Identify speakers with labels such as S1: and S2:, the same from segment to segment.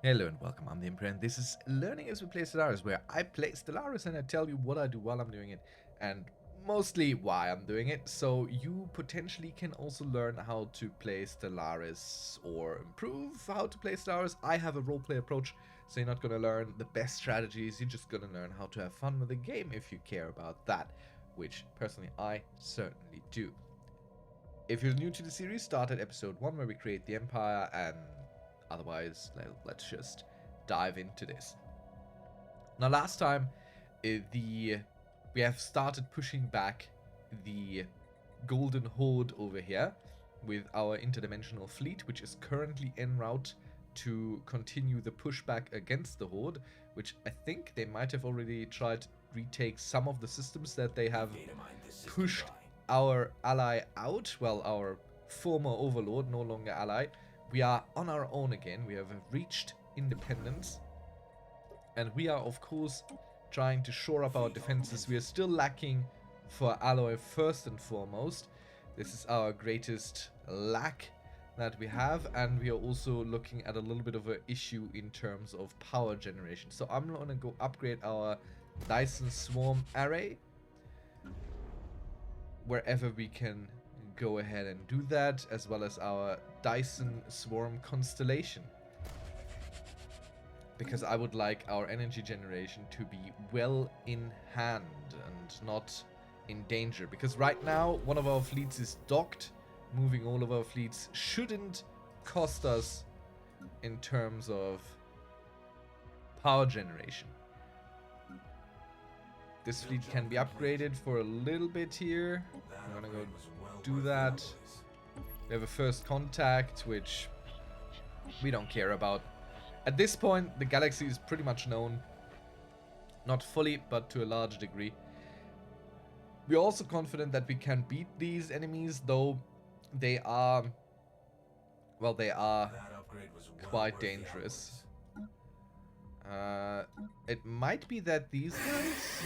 S1: Hello and welcome, I'm the Imperor, and this is Learning as we play Stellaris, where I play Stellaris and I tell you what I do while I'm doing it, and mostly why I'm doing it, so you potentially can also learn how to play Stellaris or improve how to play Stellaris. I have a roleplay approach, so you're not going to learn the best strategies, you're just going to learn how to have fun with the game if you care about that, which personally I certainly do. If you're new to the series, start at episode 1 where we create the Empire, and otherwise let's just dive into this. Now last time we have started pushing back the Golden Horde over here with our interdimensional fleet, which is currently en route to continue the pushback against the Horde, which I think they might have already tried to retake some of the systems that they have pushed our ally out. Well, our former overlord, no longer ally. We are on our own again. We have reached independence, and we are of course trying to shore up our defenses. We are still lacking for alloy first and foremost. This is our greatest lack that we have, and we are also looking at a little bit of an issue in terms of power generation. So I'm gonna go upgrade our Dyson Swarm array wherever we can go ahead and do that, as well as our Dyson Swarm constellation, because I would like our energy generation to be well in hand and not in danger, because right now one of our fleets is docked. Moving all of our fleets shouldn't cost us in terms of power generation. This fleet can be upgraded for a little bit here. I'm gonna go do that. We have a first contact, which we don't care about. At this point, the galaxy is pretty much known. Not fully, but to a large degree. We're also confident that we can beat these enemies, though they are, well, they are quite dangerous. It might be that these guys...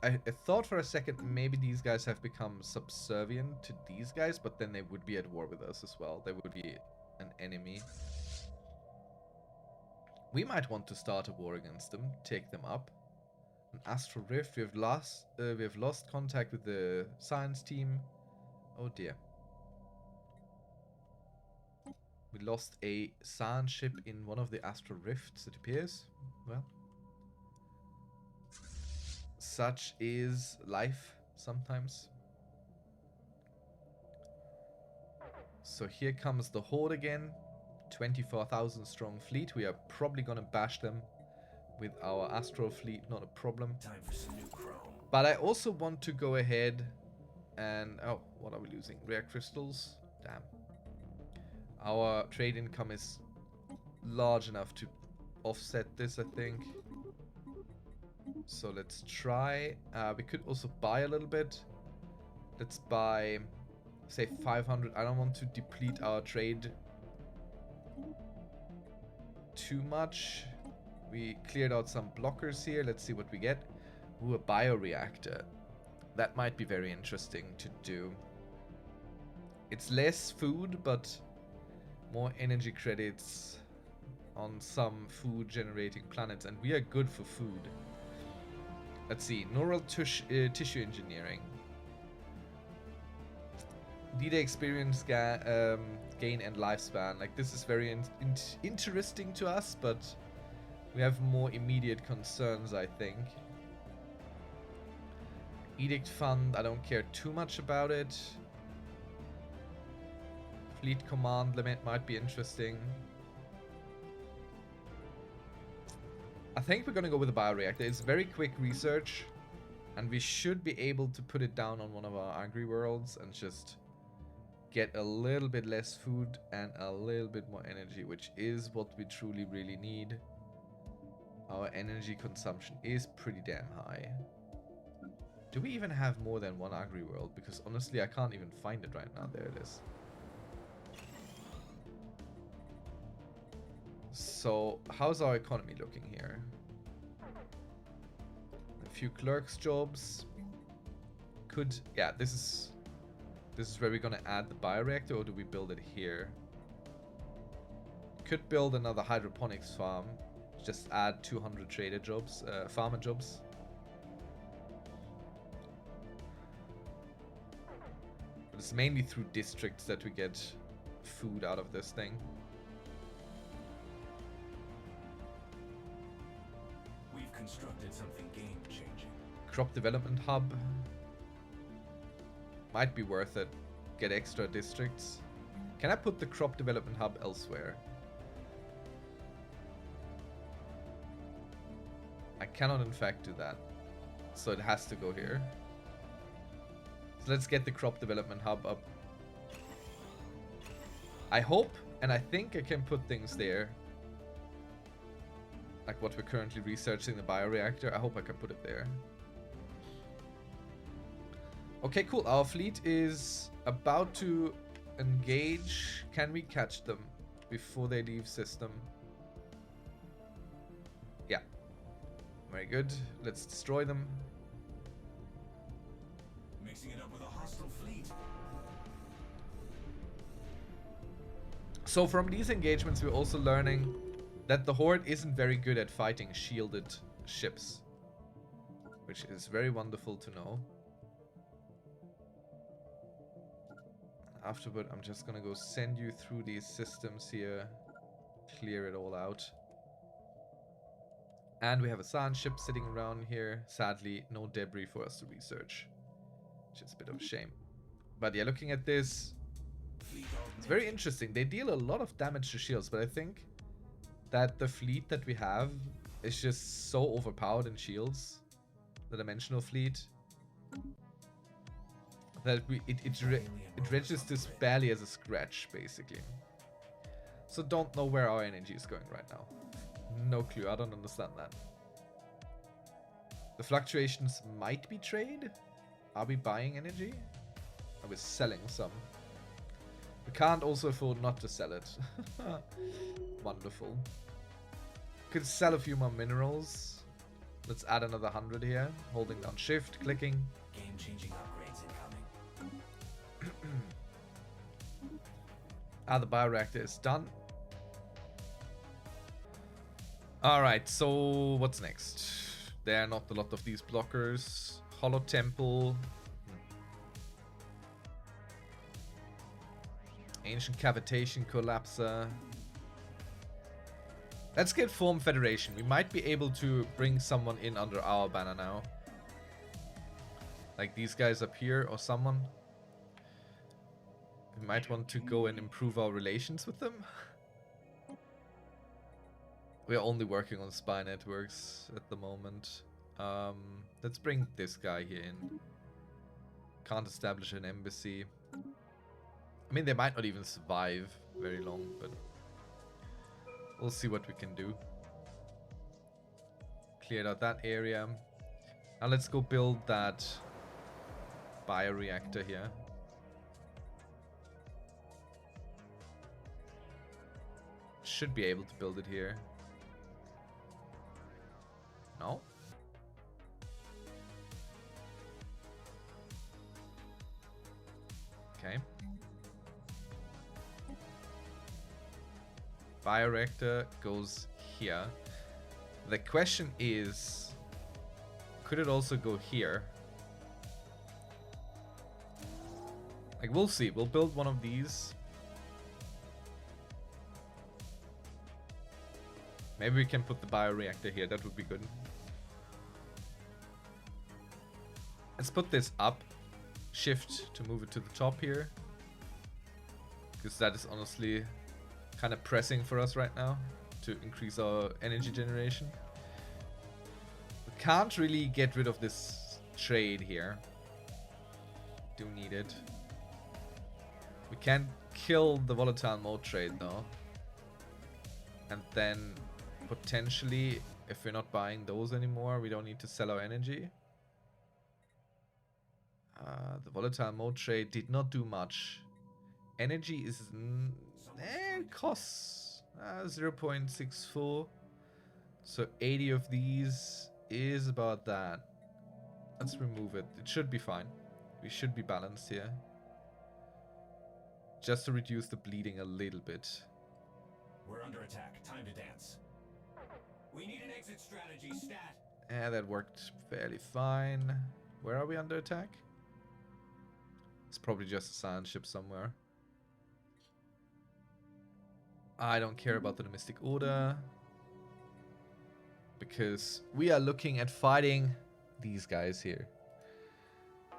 S1: I thought for a second maybe these guys have become subservient to these guys, but then they would be at war with us as well. They would be an enemy. We might want to start a war against them, take them up. An astral rift. We have lost contact with the science team. Oh dear. We lost a science ship in one of the astral rifts, it appears. Well, such is life sometimes. So here comes the Horde again. 24,000 strong fleet. We are probably gonna bash them with our astral fleet, not a problem. Time for some new chrome. But I also want to go ahead and... oh, what are we losing? Rare crystals? Damn. Our trade income is large enough to offset this, I think. So let's try. We could also buy a little bit. Let's buy, say, 500. I don't want to deplete our trade too much. We cleared out some blockers here. Let's see what we get. Ooh, a bioreactor. That might be very interesting to do. It's less food, but more energy credits on some food generating planets, and we are good for food. Let's see, neural tissue engineering. Data experience gain and lifespan. Like, this is very interesting to us, but we have more immediate concerns, I think. Edict fund, I don't care too much about it. Fleet command limit might be interesting. I think we're gonna go with a bioreactor. It's very quick research, and we should be able to put it down on one of our agri worlds and just get a little bit less food and a little bit more energy, which is what we truly really need. Our energy consumption is pretty damn high. Do we even have more than one agri world? Because honestly, I can't even find it right now. There it is. So, how's our economy looking here? A few clerks jobs. Yeah, this is This is where we're gonna add the bioreactor, or do we build it here? Could build another hydroponics farm. Just add 200 trader jobs, farmer jobs. But it's mainly through districts that we get food out of this thing.
S2: We've constructed something game-changing.
S1: Crop development hub. Might be worth it. Get extra districts. Can I put the crop development hub elsewhere? I cannot in fact do that. So it has to go here. So let's get the crop development hub up. I hope and I think I can put things there. Like what we're currently researching, the bioreactor. I hope I can put it there. Okay, cool. Our fleet is about to engage. Can we catch them before they leave system? Yeah. Very good. Let's destroy them.
S2: Mixing it up with a hostile fleet.
S1: So from these engagements, we're also learning that the Horde isn't very good at fighting shielded ships, which is very wonderful to know. Afterward, I'm just gonna go send you through these systems here, clear it all out. And we have a sand ship sitting around here. Sadly, no debris for us to research, which is a bit of a shame. But yeah, looking at this, it's very interesting. They deal a lot of damage to shields, but I think that the fleet that we have is just so overpowered in shields, the dimensional fleet, that it registers barely as a scratch, basically. So don't know where our energy is going right now. No clue, I don't understand that. The fluctuations might be trade. Are we buying energy? Are we selling some? We can't also afford not to sell it. Wonderful. Could sell a few more minerals. Let's add another 100 here. Holding down shift, clicking.
S2: Game-changing upgrades incoming.
S1: The bioreactor is done. Alright, so what's next? There are not a lot of these blockers. Hollow Temple. Ancient Cavitation Collapser. Let's get Form Federation. We might be able to bring someone in under our banner now. Like these guys up here or someone. We might want to go and improve our relations with them. We are only working on spy networks at the moment. Let's bring this guy here in. Can't establish an embassy. I mean, they might not even survive very long, but we'll see what we can do. Cleared out that area. Now let's go build that bioreactor here. Should be able to build it here. No? Okay. Bioreactor goes here. The question is, could it also go here? Like, we'll see. We'll build one of these. Maybe we can put the bioreactor here. That would be good. Let's put this up. Shift to move it to the top here. Because that is honestly kind of pressing for us right now to increase our energy generation. We can't really get rid of this trade here. Do need it. We can kill the volatile mode trade though. And then potentially, if we're not buying those anymore, we don't need to sell our energy. The volatile mode trade did not do much. Energy is costs 0.64. So 80 of these is about that. Let's remove it. It should be fine. We should be balanced here. just to reduce the bleeding a little bit.
S2: We're under attack. Time to dance. We need an exit strategy, stat.
S1: Yeah, that worked fairly fine. Where are we under attack? It's probably just a science ship somewhere. I don't care about the Mystic Order, because we are looking at fighting these guys here.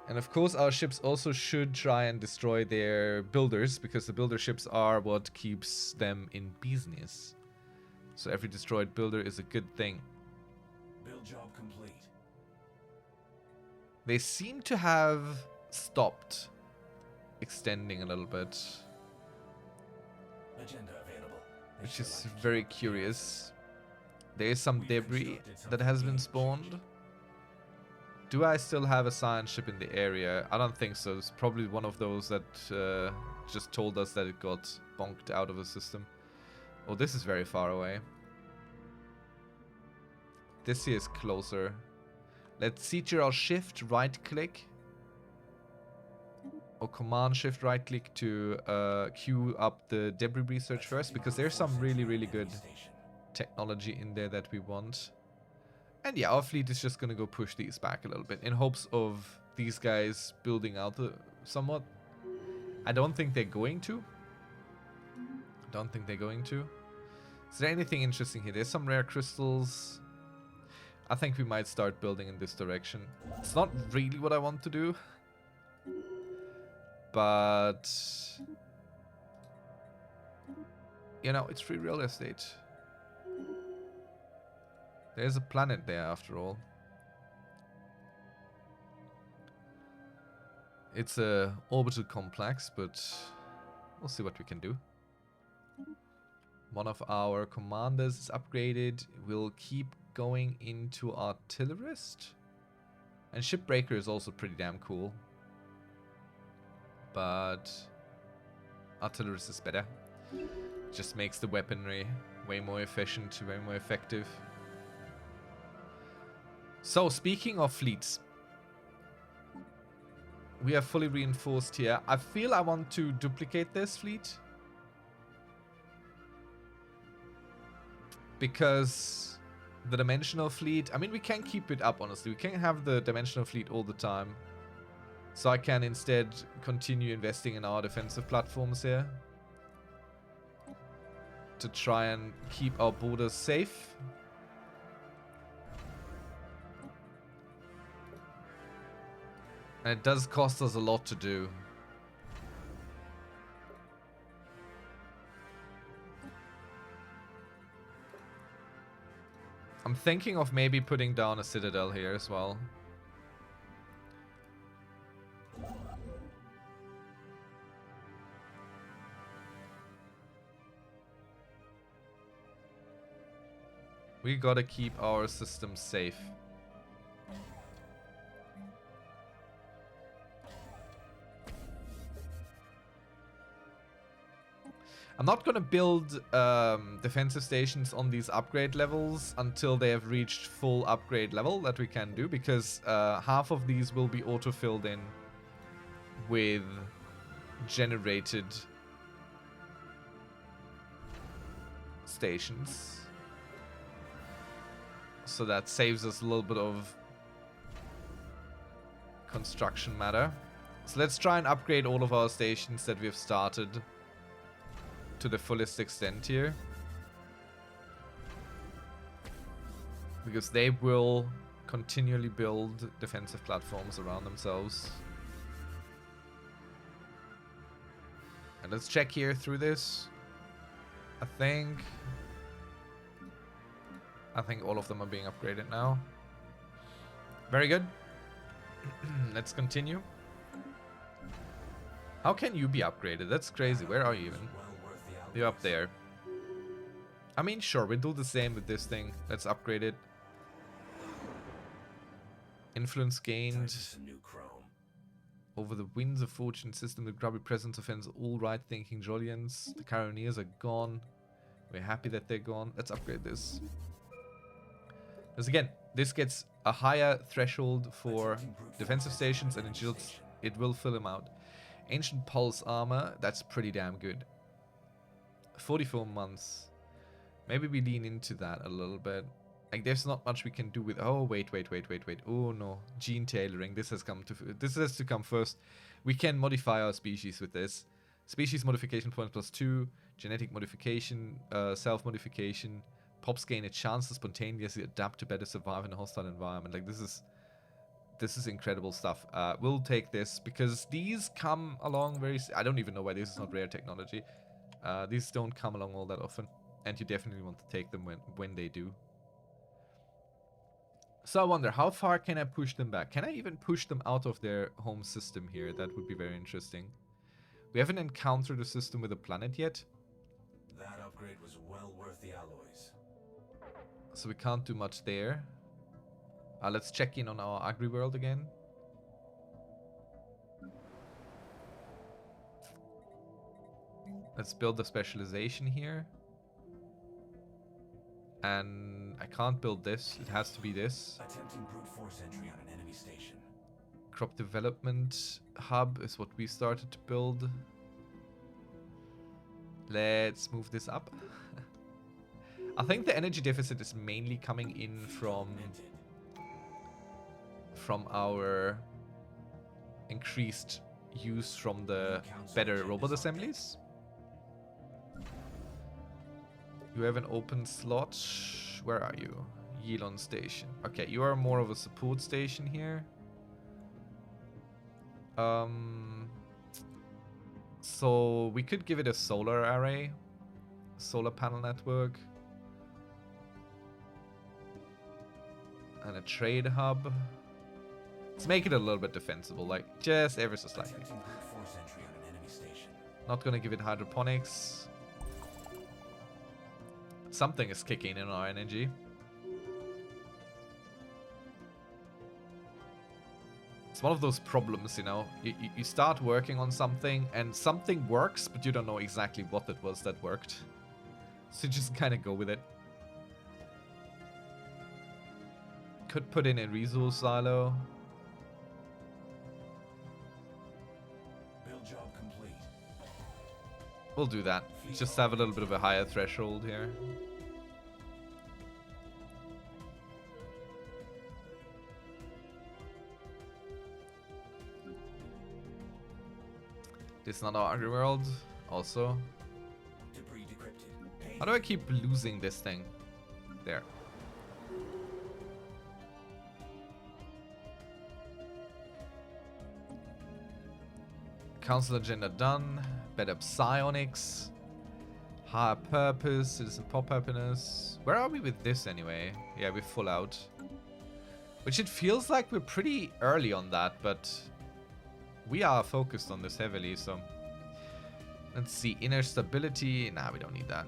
S1: And of course our ships also should try and destroy their builders, because the builder ships are what keeps them in business. So every destroyed builder is a good thing.
S2: Build job complete.
S1: They seem to have stopped extending a little bit,
S2: Agenda available. They
S1: which
S2: sure
S1: is
S2: like to
S1: very
S2: keep up
S1: curious. There is some
S2: We've
S1: debris
S2: constructed
S1: that
S2: something
S1: has been
S2: game
S1: spawned.
S2: changing.
S1: Do I still have a science ship in the area? I don't think so. It's probably one of those that just told us that it got bonked out of the system. Oh, this is very far away. This here is closer. Let's Ctrl Shift right click. Or Command Shift right click to queue up the debris research first, because there's some really good
S2: Station.
S1: technology in there that we want. And yeah, our fleet is just gonna go push these back a little bit in hopes of these guys building out somewhat. I don't think they're going to. Is there anything interesting here? There's some rare crystals. I think we might start building in this direction. It's not really what I want to do, but you know, it's free real estate. There's a planet there after all. It's a orbital complex, but we'll see what we can do. One of our commanders is upgraded. We'll keep going into artillerist. And shipbreaker is also pretty damn cool. But artillerist is better. Just makes the weaponry way more efficient, way more effective. So, speaking of fleets, we are fully reinforced here. I feel I want to duplicate this fleet, because the dimensional fleet, I mean, we can keep it up, honestly. We can have the dimensional fleet all the time. So I can instead continue investing in our defensive platforms here to try and keep our borders safe. And it does cost us a lot to do. I'm thinking of maybe putting down a citadel here as well. We gotta keep our system safe. I'm not gonna build defensive stations on these upgrade levels until they have reached full upgrade level that we can do, because half of these will be auto-filled in with generated stations. So that saves us a little bit of construction matter. So let's try and upgrade all of our stations that we've started to the fullest extent here, because they will continually build defensive platforms around themselves. And let's check here through this. I think all of them are being upgraded now. Very good. Let's continue. How can you be upgraded? That's crazy. Where are you even? You're up there. I mean, sure, we'll do the same with this thing. Let's upgrade it. Influence gained over the winds of fortune system. The grubby presence offends all right-thinking Jollians. The Caroniers are gone. We're happy that they're gone. Let's upgrade this. Because again, this gets a higher threshold for defensive stations, and it will fill them out. Ancient Pulse Armor, that's pretty damn good. 44 months. Maybe we lean into that a little bit. Like, there's not much we can do with... Oh, wait. Oh, no. Gene tailoring. This has to come first. We can modify our species with this. Species modification points +2. Genetic modification. Self-modification. Pops gain a chance to spontaneously adapt to better survive in a hostile environment. Like, this is incredible stuff. We'll take this because these come along very... I don't even know why this is not rare technology. These don't come along all that often. And you definitely want to take them when they do. So I wonder, how far can I push them back? Can I even push them out of their home system here? That would be very interesting. We haven't encountered a system with a planet yet.
S2: That upgrade was well worth the alloys.
S1: So we can't do much there. Let's check in on our agri-world again. Let's build the specialization here. And I can't build this. It has to be this.
S2: Attempting brute force entry on an enemy station.
S1: Crop development hub is what we started to build. Let's move this up. I think the energy deficit is mainly coming in from our increased use from the better robot assemblies. You have an open slot. Where are you? Yilon station. Okay, you are more of a support station here. So we could give it a solar array. Solar panel network. And a trade hub. Let's make it a little bit defensible, like just ever so slightly. Not gonna give it hydroponics. Something is kicking in our energy. It's one of those problems, you know. You start working on something and something works, but you don't know exactly what it was that worked. So you just kind of go with it. Could put in a resource silo.
S2: Build job complete.
S1: We'll do that. Just have a little bit of a higher threshold here. This is not our underworld. Also.
S2: Debris decrypted.
S1: How do I keep losing this thing? There. Council agenda done. Better psionics. Higher purpose. Citizen pop happiness. Where are we with this anyway? Yeah, we're full out. Which it feels like we're pretty early on that, but we are focused on this heavily, so let's see. Inner stability. Nah, we don't need that.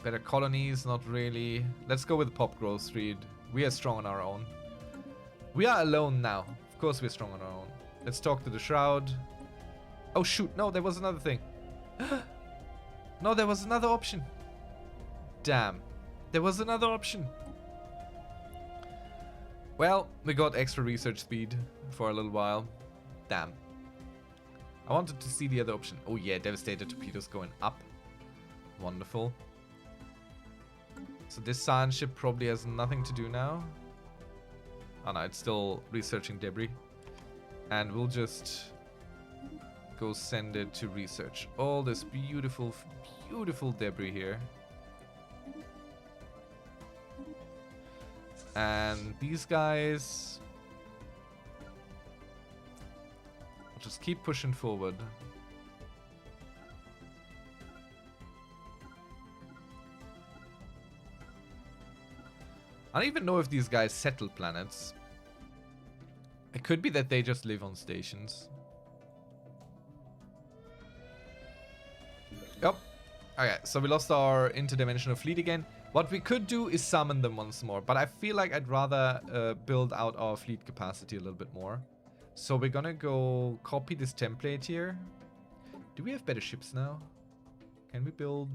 S1: Better colonies, not really. Let's go with pop growth speed. We are strong on our own. We are alone now. Of course we're strong on our own. Let's talk to the Shroud. Oh shoot, no, there was another thing. No, there was another option. Damn. There was another option. Well, we got extra research speed for a little while. Damn. I wanted to see the other option. Oh yeah, devastator torpedoes going up. Wonderful. So this science ship probably has nothing to do now. Oh no, it's still researching debris. And we'll just go send it to research all this beautiful, beautiful debris here. And these guys, will just keep pushing forward. I don't even know if these guys settle planets. It could be that they just live on stations. Yep. Okay, so we lost our interdimensional fleet again. What we could do is summon them once more, but I feel like I'd rather build out our fleet capacity a little bit more. So we're gonna go copy this template here. Do we have better ships now? Can we build...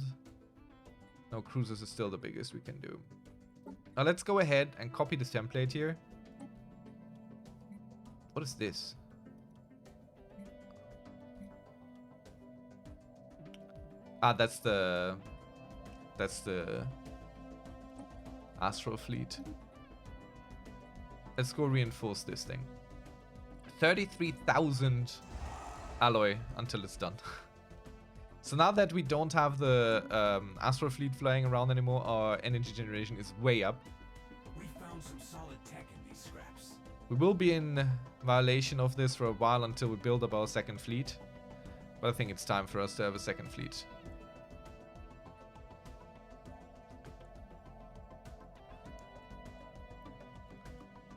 S1: No, cruisers is still the biggest we can do. Now let's go ahead and copy this template here. What is this? Ah, that's the Astral Fleet. Let's go reinforce this thing. 33,000 alloy until it's done. So now that we don't have the Astral Fleet flying around anymore, our energy generation is way up.
S2: We found some solid tech in these scraps.
S1: We will be in violation of this for a while until we build up our second fleet. But I think it's time for us to have a second fleet.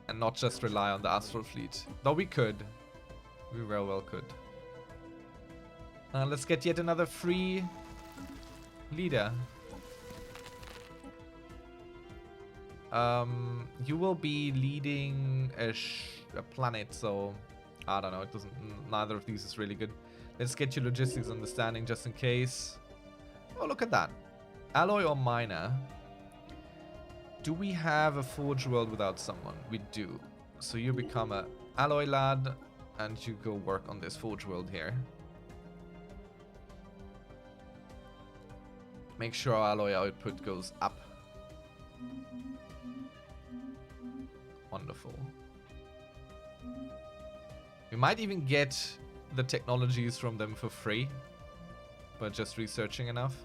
S1: And not just rely on the Astral Fleet. Though we could. We very well could. Let's get yet another free leader. You will be leading a planet, so I don't know. It doesn't. Neither of these is really good. Let's get your logistics understanding just in case. Oh, look at that. Alloy or miner? Do we have a forge world without someone? We do. So you become a alloy lad, and you go work on this forge world here. Make sure our alloy output goes up. Wonderful. We might even get the technologies from them for free, but just researching enough.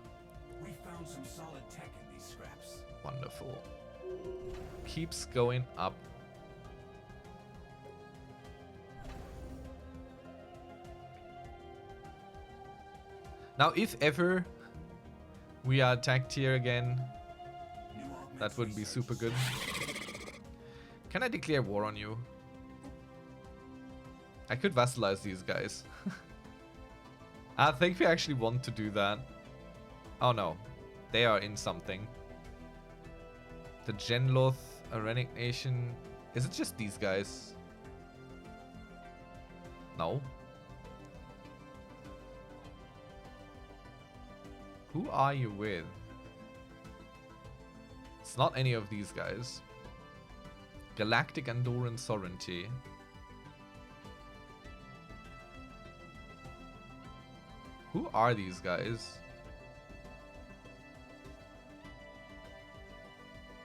S2: We found some solid tech in these scraps.
S1: Wonderful. Keeps going up. Now, if ever we are attacked here again, that would be super good. Can I declare war on you? I could vassalize these guys. I think we actually want to do that. Oh no, they are in something. The Genloth Arenic Nation. Is it just these guys? No. Who are you with? It's not any of these guys. Galactic Andorran Sovereignty. Who are these guys?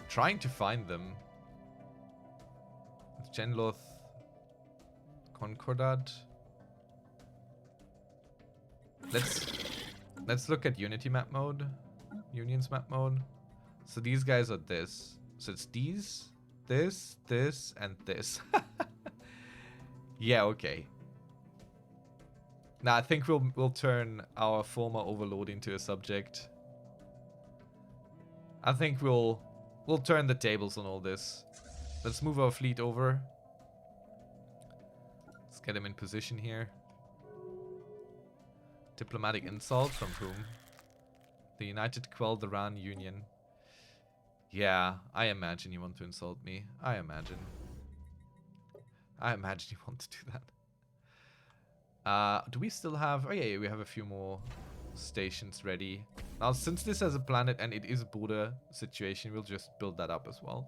S1: Trying to find them. Genloth Concordat. Let's look at Unity map mode. Unions map mode. So these guys are this. So it's these, this, and this. Yeah, okay. Now I think we'll turn our former overlord into a subject. I think we'll turn the tables on all this. Let's move our fleet over. Let's get him in position here. Diplomatic insult from whom? The United Quell the Ran Union. Yeah, I imagine you want to insult me. I imagine you want to do that. Do we still have... Oh yeah, we have a few more stations ready. Now, since this has a planet and it is a border situation, we'll just build that up as well.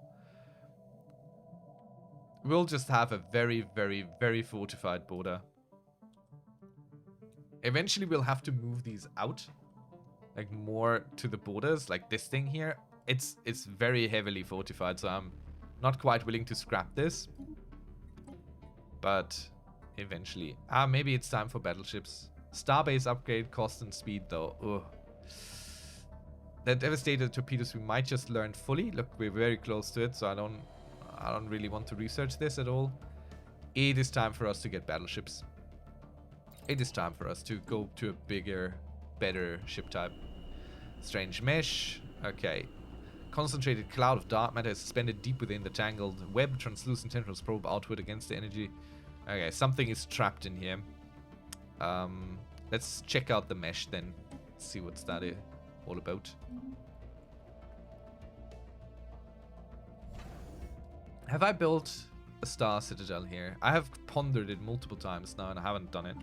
S1: We'll just have a very, very, very fortified border. Eventually, we'll have to move these out. Like, more to the borders. Like this thing here. It's very heavily fortified, so I'm not quite willing to scrap this. But eventually. Maybe it's time for battleships. Starbase upgrade, cost and speed, though. Ugh. The devastated torpedoes we might just learn fully. Look, we're very close to it, so I don't really want to research this at all. It is time for us to get battleships. It is time for us to go to a bigger, better ship type. Strange mesh. Okay. Concentrated cloud of dark matter is suspended deep within the tangled web. Translucent tendrils probe outward against the energy. Okay, something is trapped in here. Let's check out the mesh then. See what's that all about. Have I built a star citadel here? I have pondered it multiple times now and I haven't done it.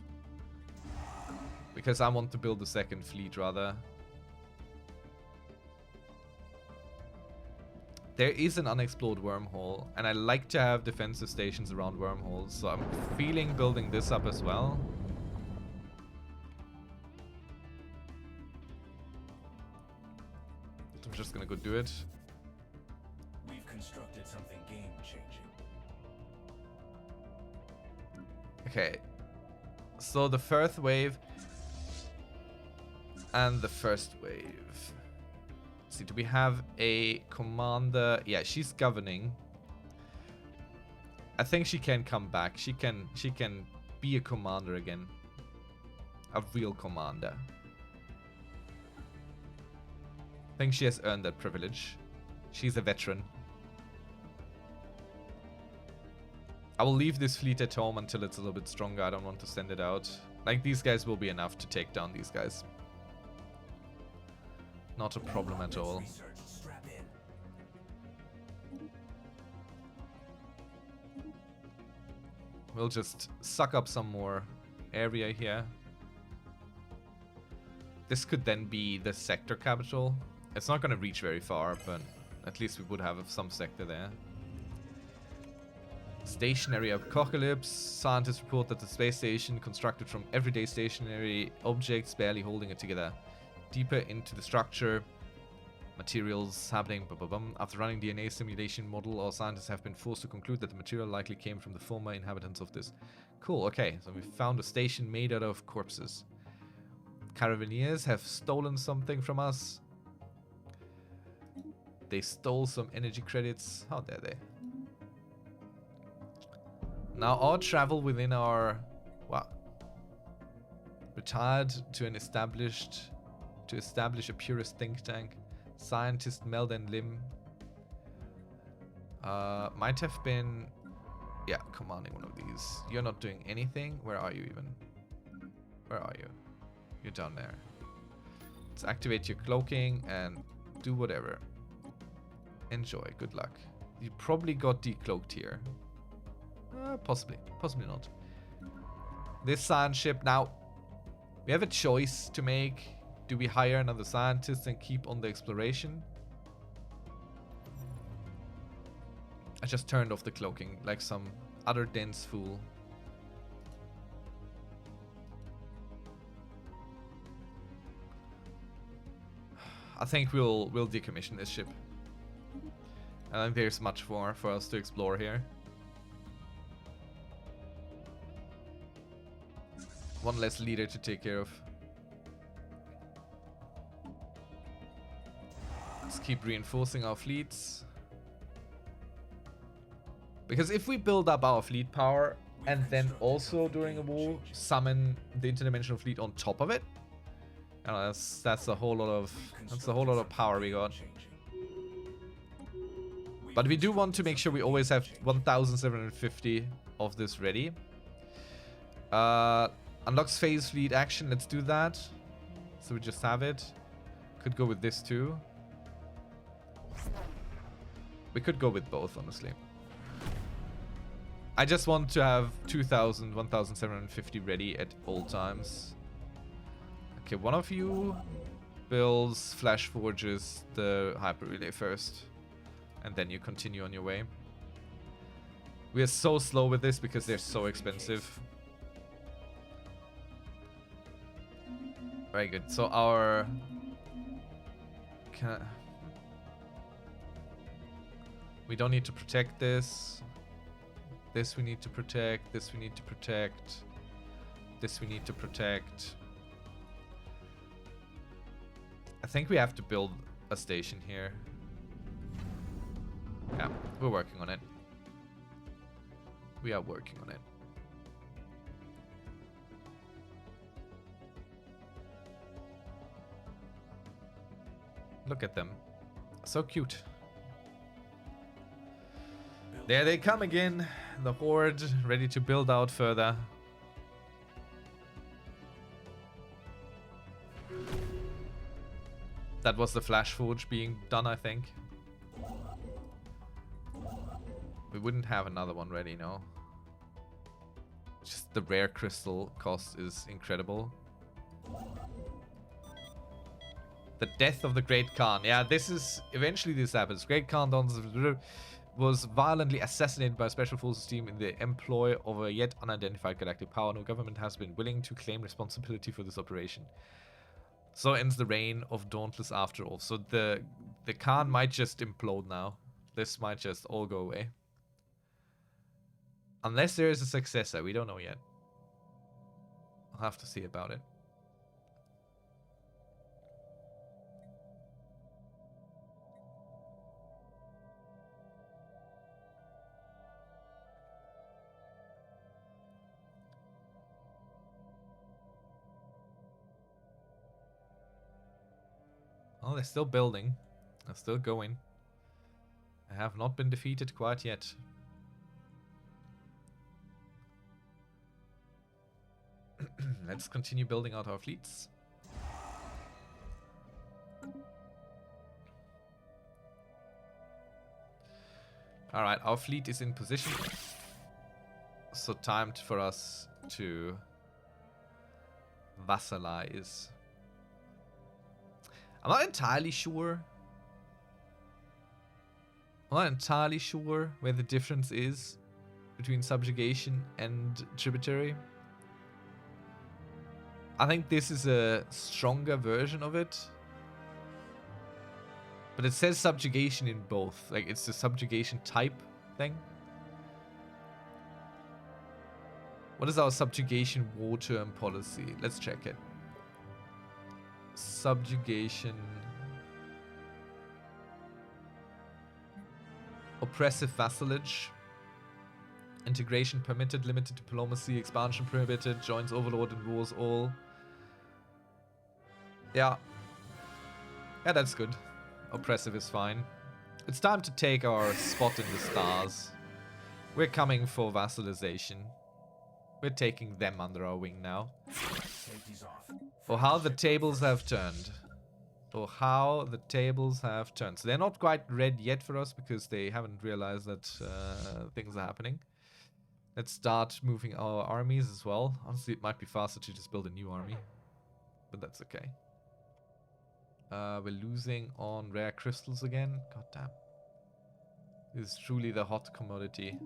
S1: Because I want to build a second fleet rather. There is an unexplored wormhole, and I like to have defensive stations around wormholes, so I'm feeling building this up as well. I'm just gonna go do it.
S2: We've constructed something game-changing.
S1: Okay. So the first wave and the first wave. Let's see, do we have a commander? Yeah, she's governing. I think she can come back. She can be a commander again. A real commander. I think she has earned that privilege. She's a veteran. I will leave this fleet at home until it's a little bit stronger. I don't want to send it out. Like, these guys will be enough to take down these guys. Not a problem at all. We'll just suck up some more area here. This could then be the sector capital. It's not going to reach very far, but at least we would have some sector there. Stationary apocalypse. Scientists report that the space station, constructed from everyday stationary objects, barely holding it together. Deeper into the structure, materials happening. After running DNA simulation model, our scientists have been forced to conclude that the material likely came from the former inhabitants of this. Cool, okay, so we found a station made out of corpses. Caravaneers have stolen something from us. They stole some energy credits. How dare they? Now our travel within our... Wow. Retired to an established... To establish a purist think tank. Scientist Melden Lim. Might have been... Yeah, commanding one of these. You're not doing anything. Where are you even? Where are you? You're down there. Let's activate your cloaking and do whatever. Enjoy. Good luck. You probably got decloaked here. Possibly. Possibly not. This science ship. Now, we have a choice to make. Do we hire another scientist and keep on the exploration? I just turned off the cloaking like some other dense fool. I think we'll decommission this ship. I think there's much more for us to explore here. One less leader to take care of. Let's keep reinforcing our fleets. Because if we build up our fleet power and then also during a war summon the interdimensional fleet on top of it, that's a whole lot of power we got. But we do want to make sure we always have 1,750 of this ready. Unlocks phase fleet action. Let's do that. So we just have it. Could go with this too. We could go with both, honestly. I just want to have 2,000, 1,750 ready at all times. Okay, one of you builds flash forges the hyper relay first. And then you continue on your way. We are so slow with this because they're so expensive. Very good. So our... We don't need to protect this. This we need to protect. This we need to protect. This we need to protect. I think we have to build a station here. Yeah, we're working on it. We are working on it. Look at them. So cute. There they come again. The horde ready to build out further. That was the flash forge being done, I think. We wouldn't have another one ready, no. Just the rare crystal cost is incredible. The death of the Great Khan. Yeah, this is... Eventually this happens. Great Khan was violently assassinated by a special forces team in the employ of a yet unidentified galactic power. No government has been willing to claim responsibility for this operation. So ends the reign of Dauntless after all. So the The Khan might just implode now. This might just all go away. Unless there is a successor, we don't know yet. I'll have to see about it. Oh, they're still building. They're still going. I have not been defeated quite yet. Let's continue building out our fleets. Alright, our fleet is in position. So time for us to vassalize. I'm not entirely sure. I'm not entirely sure where the difference is between subjugation and tributary. I think this is a stronger version of it. But it says subjugation in both. Like, it's the subjugation type thing. What is our subjugation war term policy? Let's check it. Subjugation. Oppressive vassalage. Integration permitted, limited diplomacy, expansion prohibited, joins overlord and wars all. Yeah. Yeah, that's good. Oppressive is fine. It's time to take our spot in the stars. We're coming for vassalization. We're taking them under our wing now. Oh, how the tables have turned. Oh, how the tables have turned. So they're not quite red yet for us because they haven't realized that things are happening. Let's start moving our armies as well. Honestly, it might be faster to just build a new army. But that's okay. We're losing on rare crystals again. God damn. This is truly the hot commodity.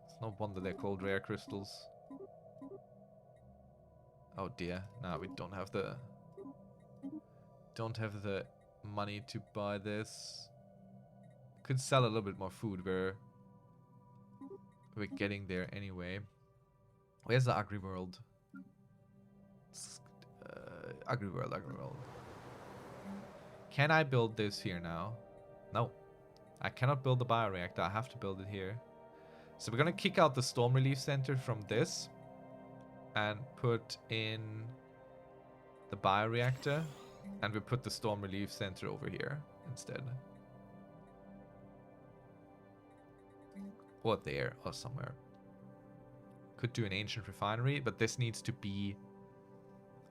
S1: It's no wonder they're called rare crystals. Oh dear. Nah, we don't have the money to buy this. Could sell a little bit more food. We're getting there anyway. Where's the agri world? Agri world. Can I build this here now? No. I cannot build the bioreactor. I have to build it here. So we're gonna kick out the storm relief center from this and put in the bioreactor, and we put the storm relief center over here instead. Or there, or somewhere. Could do an ancient refinery, but this needs to be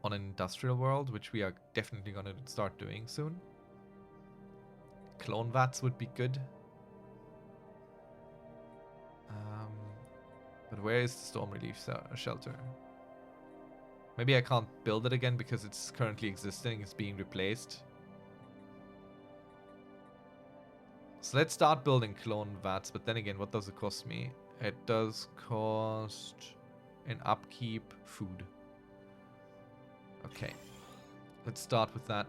S1: on an industrial world, which we are definitely going to start doing soon. Clone vats would be good. But where is the storm relief shelter? Maybe I can't build it again because it's currently existing. It's being replaced. So let's start building clone vats. But then again, what does it cost me? It does cost an upkeep food. Okay, let's start with that.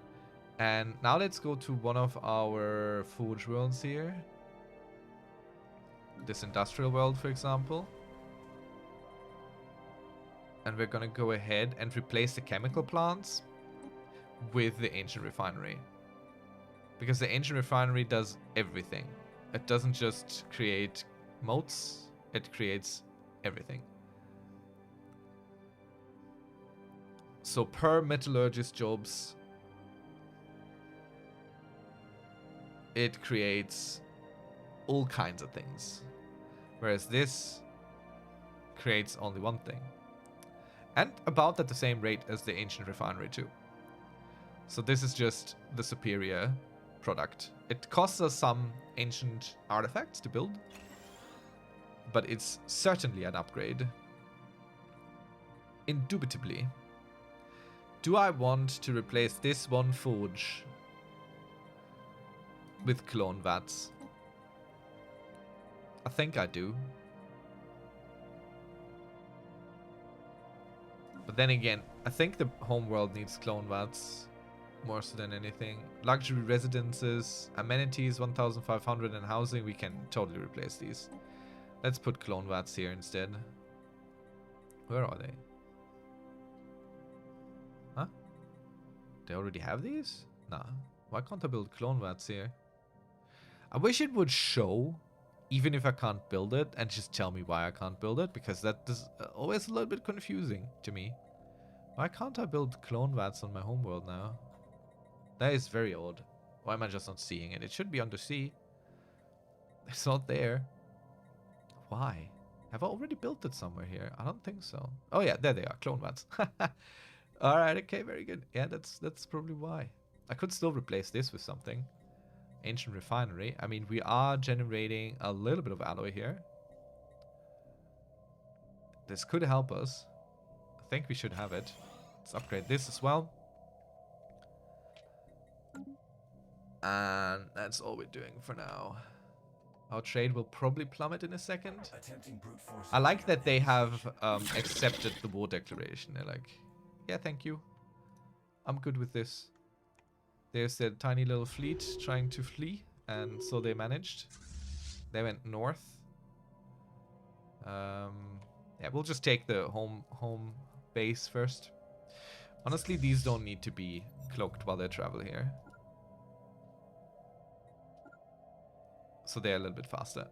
S1: And now let's go to one of our forge worlds here. This industrial world, for example. And we're gonna go ahead and replace the chemical plants with the ancient refinery. Because the ancient refinery does everything. It doesn't just create moats, it creates everything. So per metallurgist jobs, it creates all kinds of things. Whereas this creates only one thing. And about at the same rate as the ancient refinery too. So this is just the superior product. It costs us some ancient artifacts to build, but it's certainly an upgrade. Indubitably. Do I want to replace this one forge with clone vats? I think I do. But then again, I think the homeworld needs clone vats. more so than anything. Luxury residences, amenities 1,500, and housing. We can totally replace these. Let's put clone vats here instead. Where are they? Huh? They already have these? Nah. Why can't I build clone vats here? I wish it would show, even if I can't build it, and just tell me why I can't build it, because that is always a little bit confusing to me. Why can't I build clone vats on my homeworld now? That is very odd. Why am I just not seeing it? It should be under C. It's not there. Why? Have I already built it somewhere here? I don't think so. Oh yeah, there they are, clone vats. Alright, okay, very good. Yeah, that's probably why. I could still replace this with something. Ancient refinery. I mean, we are generating a little bit of alloy here. This could help us. I think we should have it. Let's upgrade this as well. And that's all we're doing for now. Our trade will probably plummet in a second. I like that they have accepted the war declaration. They're like, yeah, thank you. I'm good with this. There's their tiny little fleet trying to flee, and so they managed. They went north. Yeah, we'll just take the home base first. Honestly, these don't need to be cloaked while they travel here. So they're a little bit faster.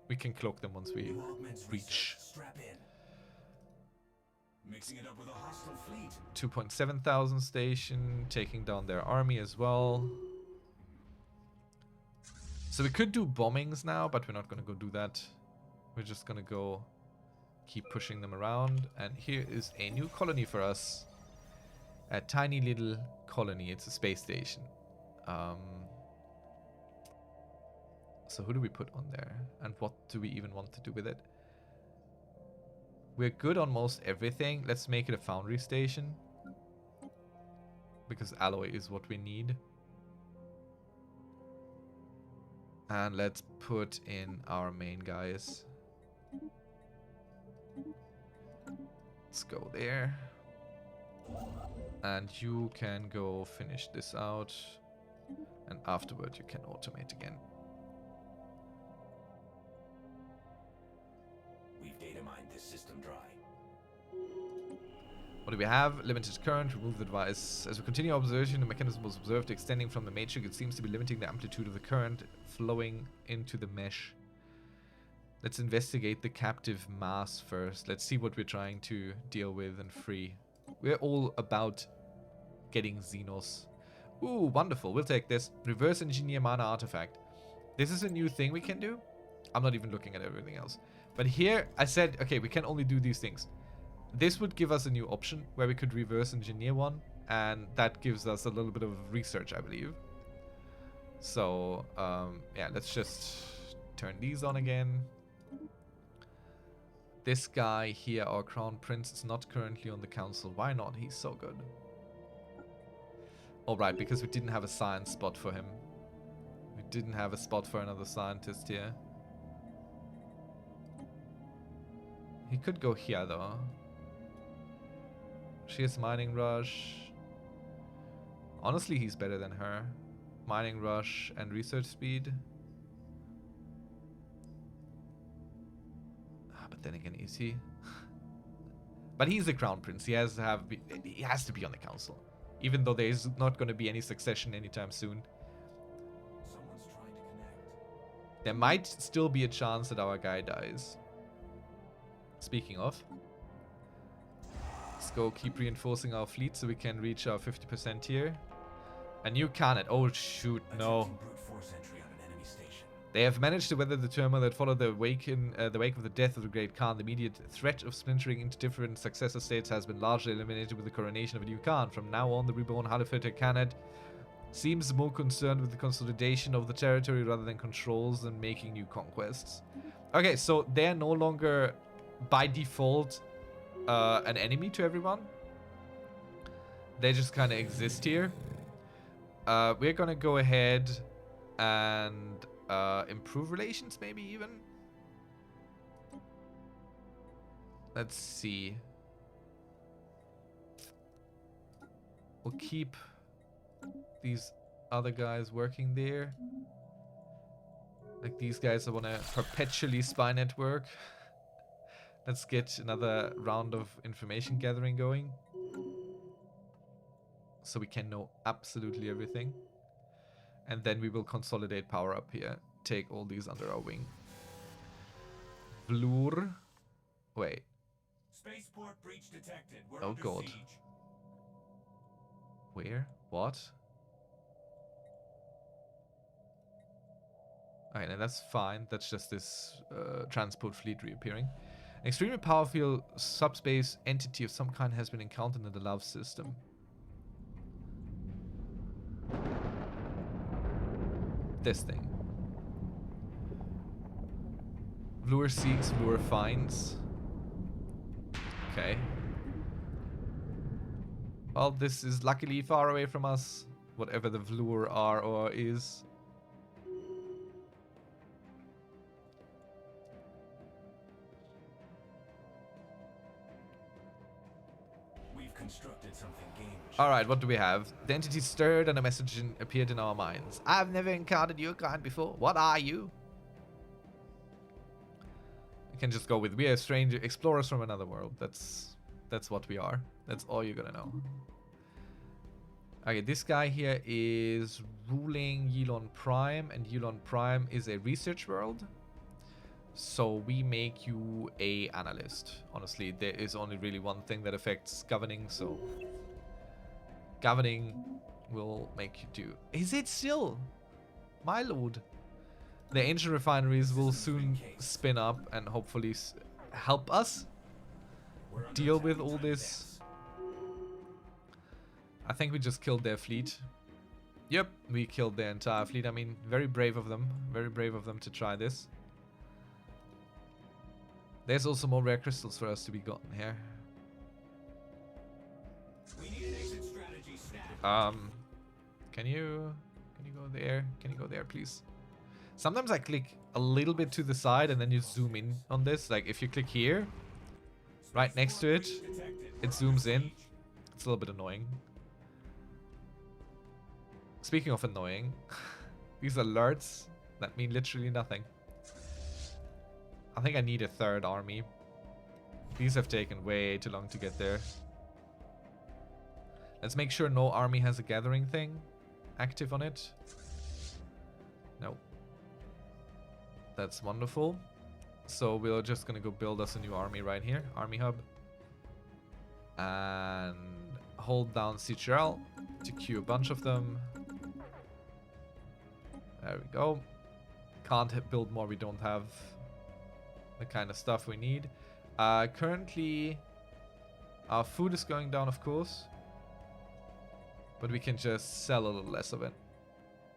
S1: We can cloak them once we reach.
S2: Mixing it up with a hostile fleet.
S1: 2.7 thousand station, taking down their army as well. So we could do bombings now, but we're not going to go do that. We're just going to go keep pushing them around. And here is a new colony for us. A tiny little colony. It's a space station. So who do we put on there? And what do we even want to do with it? We're good on most everything. Let's make it a foundry station. Because alloy is what we need. And let's put in our main guys. Let's go there. And you can go finish this out. And afterward you can automate again.
S2: We've data mined this system dry.
S1: What do we have? Limited current, remove the device. As we continue our observation, the mechanism was observed extending from the matrix. It seems to be limiting the amplitude of the current flowing into the mesh. Let's investigate the captive mass first. Let's see what we're trying to deal with and free. We're all about getting Xenos. Ooh, wonderful. We'll take this. Reverse engineer mana artifact. This is a new thing we can do. I'm not even looking at everything else. But here, I said, okay, we can only do these things. This would give us a new option where we could reverse engineer one. And that gives us a little bit of research, I believe. So, yeah, let's just turn these on again. This guy here, our crown prince, is not currently on the council. Why not? He's so good. Alright, because we didn't have a science spot for him. We didn't have a spot for another scientist here. He could go here, though. She has mining rush. Honestly, he's better than her. Mining rush and research speed. But then again, is he? But he's the crown prince. He has to be on the council, even though there is not going to be any succession anytime soon.
S2: Someone's trying to connect.
S1: There might still be a chance that our guy dies. Speaking of, let's go keep reinforcing our fleet so we can reach our 50% here. A new cannon. Oh shoot, no.
S2: Brute force entry on an enemy station.
S1: They have managed to weather the turmoil that followed the wake of the death of the Great Khan. The immediate threat of splintering into different successor states has been largely eliminated with the coronation of a new Khan. From now on, the reborn Caliphate Khanate seems more concerned with the consolidation of the territory rather than controls and making new conquests. Okay, so they're no longer, by default, an enemy to everyone. They just kind of exist here. We're gonna go ahead and improve relations, maybe even. Let's see. We'll keep these other guys working there. Like these guys that want to perpetually spy network. Let's get another round of information gathering going. So we can know absolutely everything. And then we will consolidate power up here. Take all these under our wing. Vlur. Wait.
S2: Spaceport breach detected. We're
S1: Oh
S2: under
S1: god.
S2: siege.
S1: Where? What? Okay, now that's fine. That's just this transport fleet reappearing. An extremely powerful subspace entity of some kind has been encountered in the love system. This thing. Vlur seeks, Vlur finds. Okay. Well, this is luckily far away from us. Whatever the Vlur are or is.
S2: We've constructed something game.
S1: Alright, what do we have? The entity stirred and a message appeared in our minds. I've never encountered your kind before. What are you? You can just go with, we are strange explorers from another world. That's what we are. That's all you're gonna know. Okay, this guy here is ruling Yulon Prime, and Yulon Prime is a research world. So we make you a analyst. Honestly, there is only really one thing that affects governing, so governing will make you do. Is it still? My lord. The ancient refineries will soon spin up and hopefully help us deal with all this. I think we just killed their fleet. Yep, we killed their entire fleet. I mean, very brave of them. Very brave of them to try this. There's also more rare crystals for us to be gotten here.
S2: We need an exit strategy stat.
S1: Can you go there? Can you go there, please? Sometimes I click a little bit to the side and then you zoom in on this. Like if you click here, right next to it, it zooms in. It's a little bit annoying. Speaking of annoying, these alerts that mean literally nothing. I think I need a third army. These have taken way too long to get there. Let's make sure no army has a gathering thing active on it. No. That's wonderful. So we're just gonna go build us a new army right here. Army hub. And hold down CTRL to queue a bunch of them. There we go. Can't build more, we don't have the kind of stuff we need. Currently, our food is going down, of course. But we can just sell a little less of it.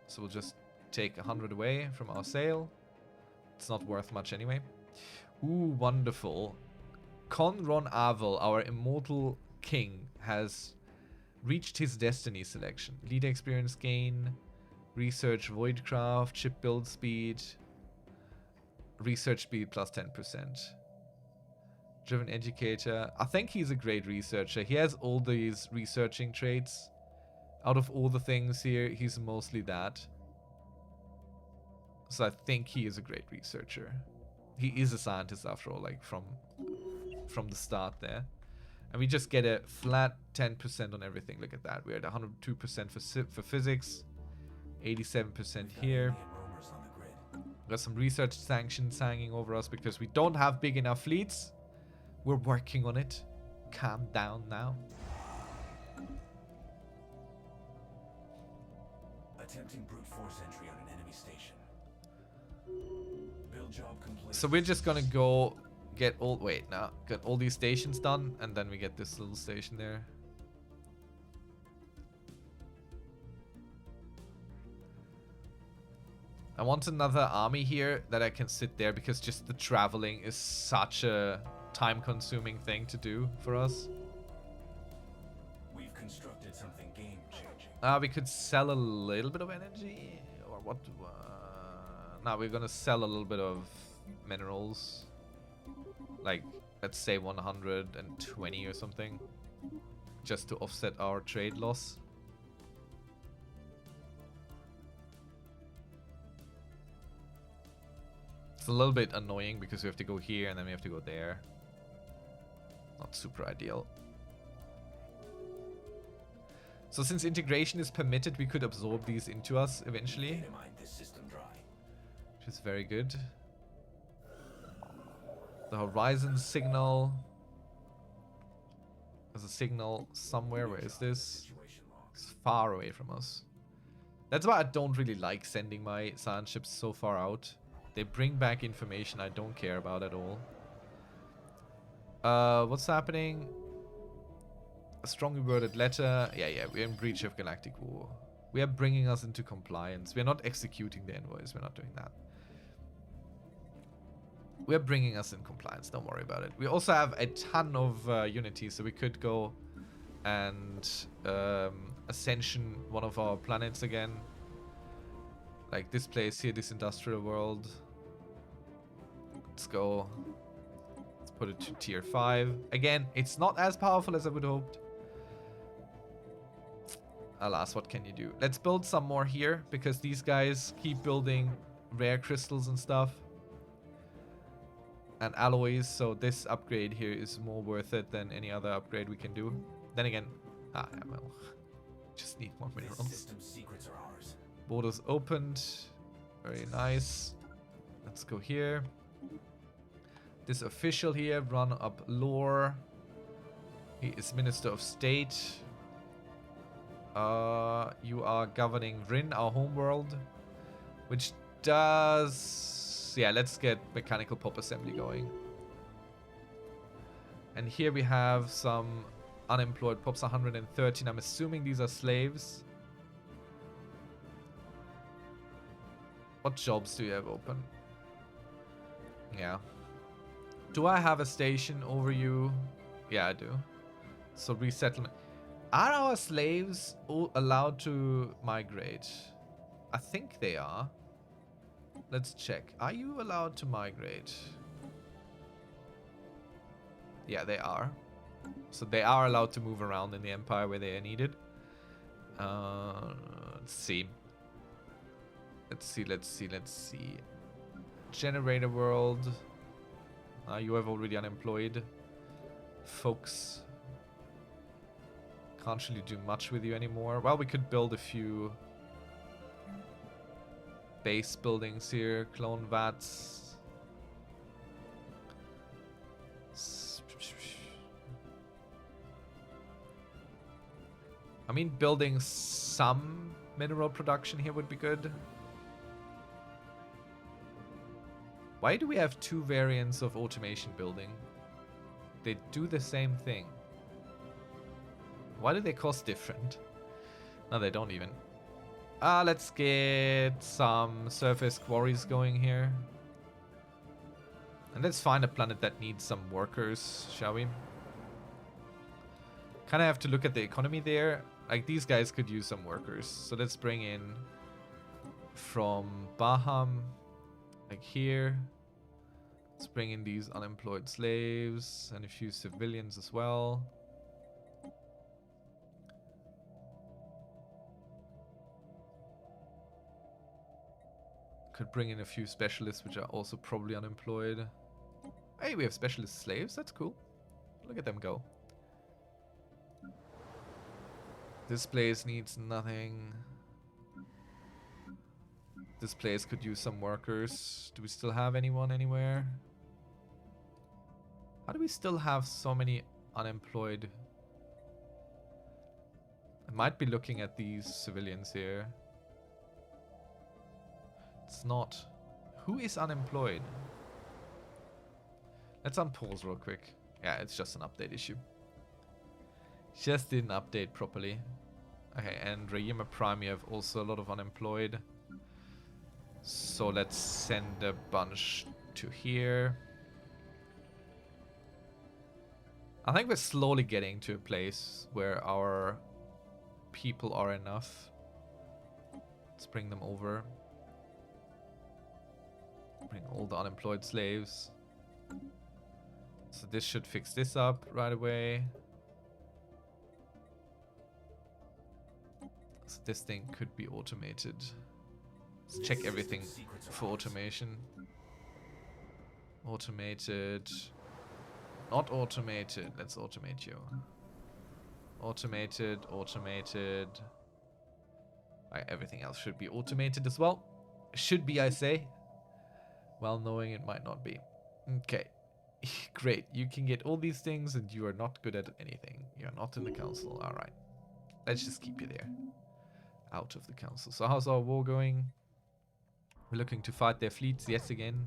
S1: So we'll just take 100 away from our sale. It's not worth much anyway. Ooh, wonderful. Conron Avel, our immortal king, has reached his destiny selection. Leader experience gain, research voidcraft, ship build speed, research speed plus 10%. Driven educator. I think he's a great researcher. He has all these researching traits. Out of all the things here, he's mostly that. So I think he is a great researcher. He is a scientist after all, like from the start there. And we just get a flat 10% on everything. Look at that. We're at 102% for physics, 87% here. Got some research sanctions hanging over us because we don't have big enough fleets. We're working on it. Calm down now.
S2: Attempting brute force entry on an enemy station. Build job complete.
S1: So we're just gonna go get all get all these stations done, and then we get this little station there. I want another army here that I can sit there because just the traveling is such a time-consuming thing to do for us.
S2: We've constructed something game-changing.
S1: We could sell a little bit of energy, or what? No, we're gonna sell a little bit of minerals, like let's say 120 or something, just to offset our trade loss. It's a little bit annoying because we have to go here and then we have to go there. Not super ideal. So since integration is permitted, we could absorb these into us eventually.
S2: Data mine this system dry.
S1: Which is very good. The horizon signal. There's a signal somewhere. Where is this?
S2: Situation logs.
S1: It's far away from us. That's why I don't really like sending my science ships so far out. They bring back information I don't care about at all. What's happening? A strongly worded letter. Yeah, we're in breach of galactic war. We are bringing us into compliance. We're not executing the envoys. We're not doing that. We're bringing us in compliance. Don't worry about it. We also have a ton of unity, so we could go and ascension one of our planets again. Like this place here, this industrial world. Let's go. Let's put it to tier 5. Again, it's not as powerful as I would have hoped. Alas, what can you do? Let's build some more here, because these guys keep building rare crystals and stuff. And alloys, so this upgrade here is more worth it than any other upgrade we can do. Then again, yeah, well, just need more
S2: This
S1: minerals.
S2: system's secrets are ours.
S1: Borders opened. Very nice. Let's go here. This official here, run up lore. He is Minister of State. You are governing Rin, our homeworld. Which does... Yeah, let's get mechanical pop assembly going. And here we have some unemployed pops, 113. I'm assuming these are slaves. What jobs do you have open? Yeah. Do I have a station over you? Yeah, I do. So resettlement. Are our slaves allowed to migrate? I think they are. Let's check. Are you allowed to migrate? Yeah, they are. So they are allowed to move around in the Empire where they are needed. Let's see. Let's see. Generator world. You have already unemployed. Folks. Can't really do much with you anymore. Well, we could build a few base buildings here. Clone vats. I mean, building some mineral production here would be good. Why do we have two variants of automation building? They do the same thing. Why do they cost different? No, they don't even. Let's get some surface quarries going here. And let's find a planet that needs some workers, shall we? Kind of have to look at the economy there. Like, these guys could use some workers. So let's bring in from Baham, like here. Let's bring in these unemployed slaves and a few civilians as well. Could bring in a few specialists, which are also probably unemployed. Hey, we have specialist slaves. That's cool. Look at them go. This place needs nothing. This place could use some workers. Do we still have anyone anywhere? How do we still have so many unemployed? I might be looking at these civilians here. It's not. Who is unemployed? Let's unpause real quick. Yeah, it's just an update issue. Just didn't update properly. Okay, and Rayima Prime, you have also a lot of unemployed. So let's send a bunch to here. I think we're slowly getting to a place where our people are enough. Let's bring them over. Bring all the unemployed slaves. So this should fix this up right away. So this thing could be automated. Let's check everything for automation. Automated. Not automated. Let's automate you. Automated, automated. Right, everything else should be automated as well. Should be, I say. Well, knowing it might not be. Okay. Great. You can get all these things and you are not good at anything. You're not in the council. Alright. Let's just keep you there. Out of the council. So how's our war going? We're looking to fight their fleets yet again.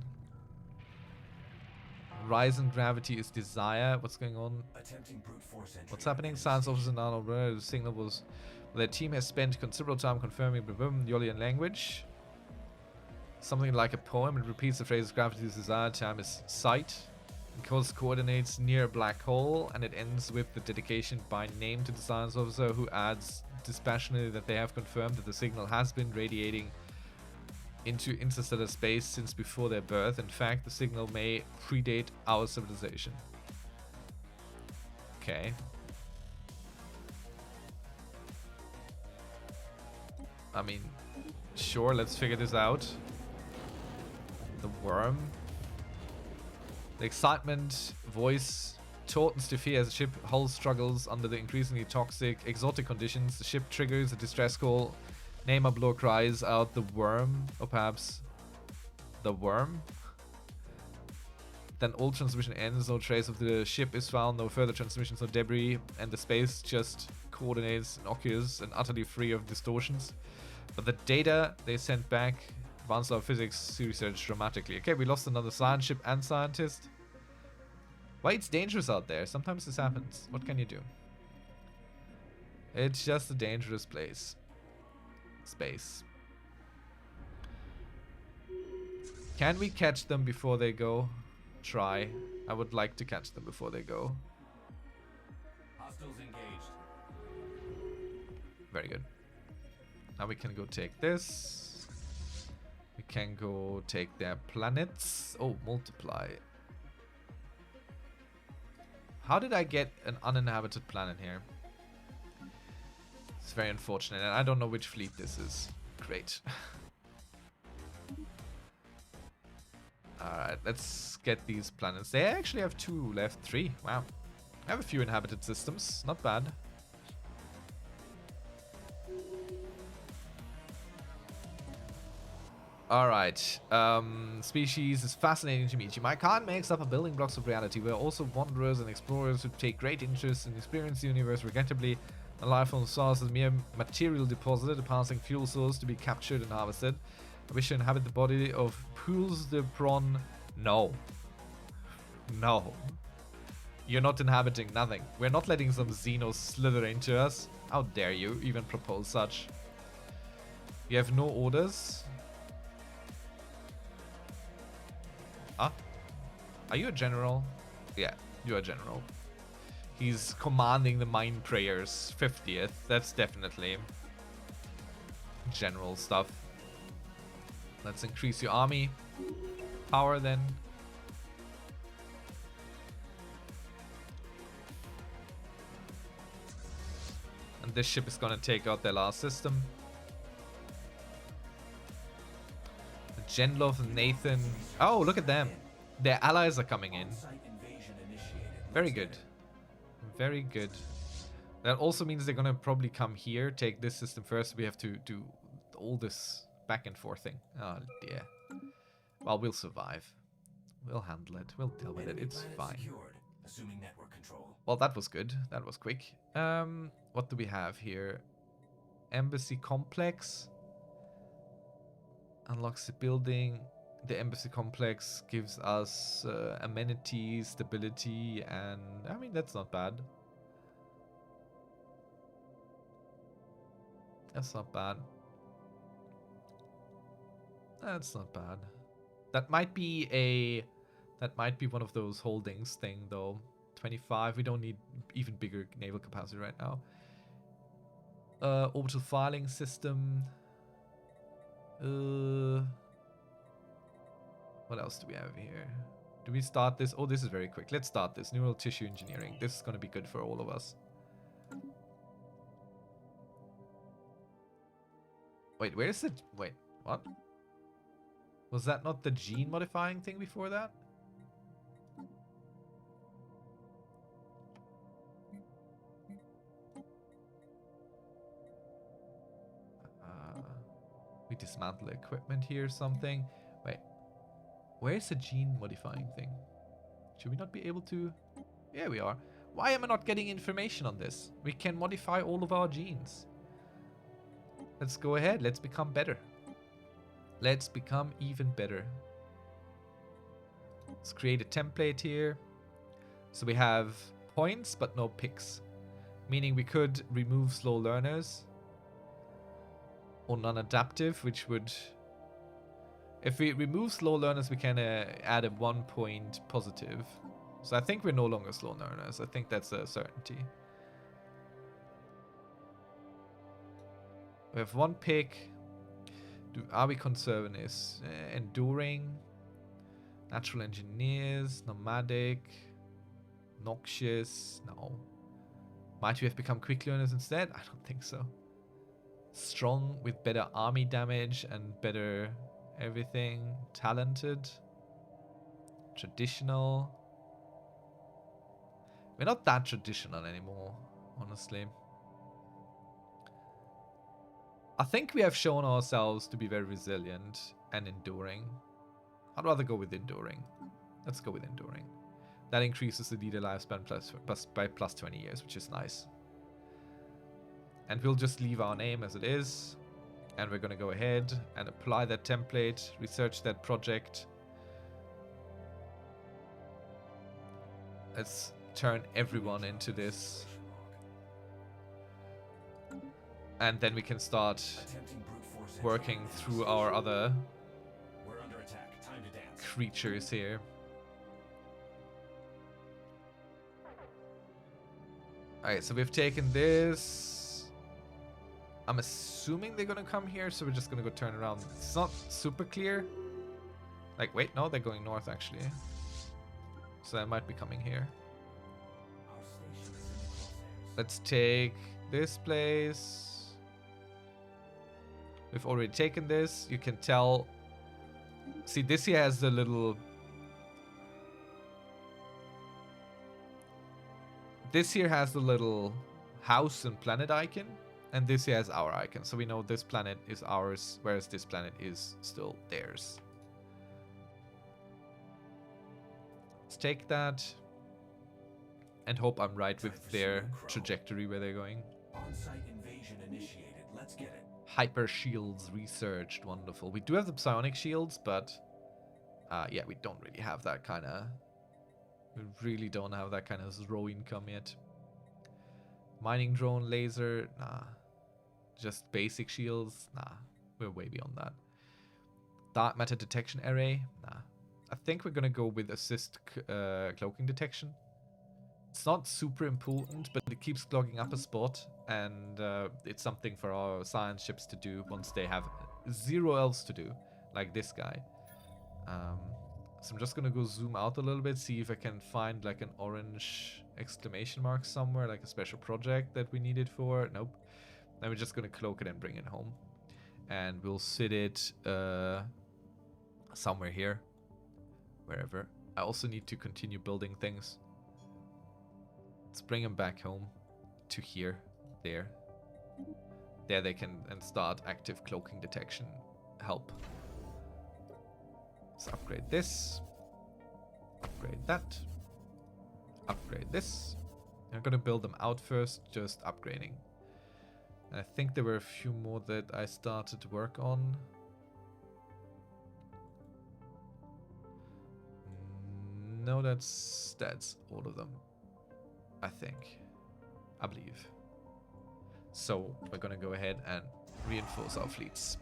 S1: Rise in gravity is desire. What's going on?
S2: Attempting brute force entry.
S1: What's happening? Science officer now. The signal was. Their team has spent considerable time confirming Yolian language. Something like a poem. It repeats the phrase gravity is desire, time is sight. It calls coordinates near a black hole, and it ends with the dedication by name to the science officer, who adds dispassionately that they have confirmed that the signal has been radiating into interstellar space since before their birth. In fact, the signal may predate our civilization. Okay. I mean, sure, let's figure this out. The worm. The excitement, voice, tautens to fear as the ship hull struggles under the increasingly toxic, exotic conditions. The ship triggers a distress call. Name Blur cries out the worm, or perhaps the worm. Then all transmission ends, no trace of the ship is found, no further transmissions or debris, and the space just coordinates innocuous and utterly free of distortions. But the data they sent back advanced our physics research dramatically. Okay, we lost another science ship and scientist. Why, it's dangerous out there. Sometimes this happens. What can you do? It's just a dangerous place. Space. Can we catch them before they go? Try. I would like to catch them before they go.
S2: Hostiles engaged.
S1: Very good. Now we can go take this. We can go take their planets. Oh, multiply. How did I get an uninhabited planet here? It's very unfortunate, and I don't know which fleet this is. Great. Alright, let's get these planets. They actually have 2 left. 3. Wow. I have a few inhabited systems. Not bad. Alright. Species is fascinating to meet you. My kind makes up a building blocks of reality. We're also wanderers and explorers who take great interest in experience the universe. Regrettably, a life on the stars is a mere material deposit, a passing fuel source to be captured and harvested. I wish to inhabit the body of Pouls de Prawn. No. No. You're not inhabiting nothing. We're not letting some Xenos slither into us. How dare you even propose such? You have no orders. Ah? Are you a general? Yeah, you're a general. He's commanding the Mind Prayers 50th. That's definitely general stuff. Let's increase your army power then. And this ship is gonna take out their last system. Genlov, Nathan. Oh, look at them. Their allies are coming in. Very good. Very good. That also means they're gonna probably come here, take this system first. We have to do all this back and forth thing. Oh dear. Well, we'll survive. We'll handle it. We'll deal with it. It's fine.
S2: Assuming network control.
S1: Well, that was good. That was quick. What do we have here? Embassy complex. Unlocks the building. The embassy complex gives us amenities, stability, and I mean, that's not bad. That's not bad. That's not bad. That might be one of those holdings thing though. 25. We don't need even bigger naval capacity right now. Orbital filing system. What else do we have here? Do we start this? Oh, this is very quick. Let's start this. Neural tissue engineering. This is going to be good for all of us. Wait, where is it? Wait, what? Was that not the gene modifying thing before that? We dismantle equipment here or something. Wait. Where's the gene modifying thing? Should we not be able to? Yeah, we are. Why am I not getting information on this? We can modify all of our genes. Let's go ahead. Let's become better. Let's become even better. Let's create a template here. So we have points, but no picks. Meaning we could remove slow learners. Or non-adaptive, which would... If we remove slow learners, we can add a 1 point positive. So I think we're no longer slow learners. I think that's a certainty. We have 1 pick. Are we conservationists? Enduring. Natural engineers. Nomadic. Noxious. No. Might we have become quick learners instead? I don't think so. Strong with better army damage and better everything. Talented. Traditional. We're not that traditional anymore, honestly. I think we have shown ourselves to be very resilient and enduring. I'd rather go with enduring. Let's go with enduring. That increases the leader lifespan by plus 20 years, which is nice. And we'll just leave our name as it is. And we're going to go ahead and apply that template, research that project. Let's turn everyone into this. And then we can start working through our other creatures here. Alright, so we've taken this. I'm assuming they're gonna come here, so we're just gonna go turn around. It's not super clear. Like, wait, no, they're going north actually. So they might be coming here. Let's take this place. We've already taken this. You can tell. See, this here has the little... This here has the little house and planet icon. And this here has our icon. So we know this planet is ours, whereas this planet is still theirs. Let's take that. And hope I'm right with their trajectory where they're going.
S2: On-site invasion initiated. Let's get it.
S1: Hyper shields researched. Wonderful. We do have the psionic shields, but yeah, we don't really have that kind of... We really don't have that kind of raw income yet. Mining drone, laser, nah. Just basic shields, nah. We're way beyond that. Dark matter detection array, nah. I think we're gonna go with assist cloaking detection. It's not super important, but it keeps clogging up a spot, and it's something for our science ships to do once they have zero else to do, like this guy. So I'm just gonna go zoom out a little bit, see if I can find like an orange exclamation mark somewhere, like a special project that we need it for. Nope. Then we're just gonna cloak it and bring it home, and we'll sit it somewhere here, wherever. I also need to continue building things. Let's bring them back home to here, there. There they can and start active cloaking detection help. Let's upgrade this. Upgrade that. Upgrade this. I'm gonna build them out first, just upgrading. And I think there were a few more that I started to work on. No, that's all of them. I think. I believe. So we're gonna go ahead and reinforce our fleets.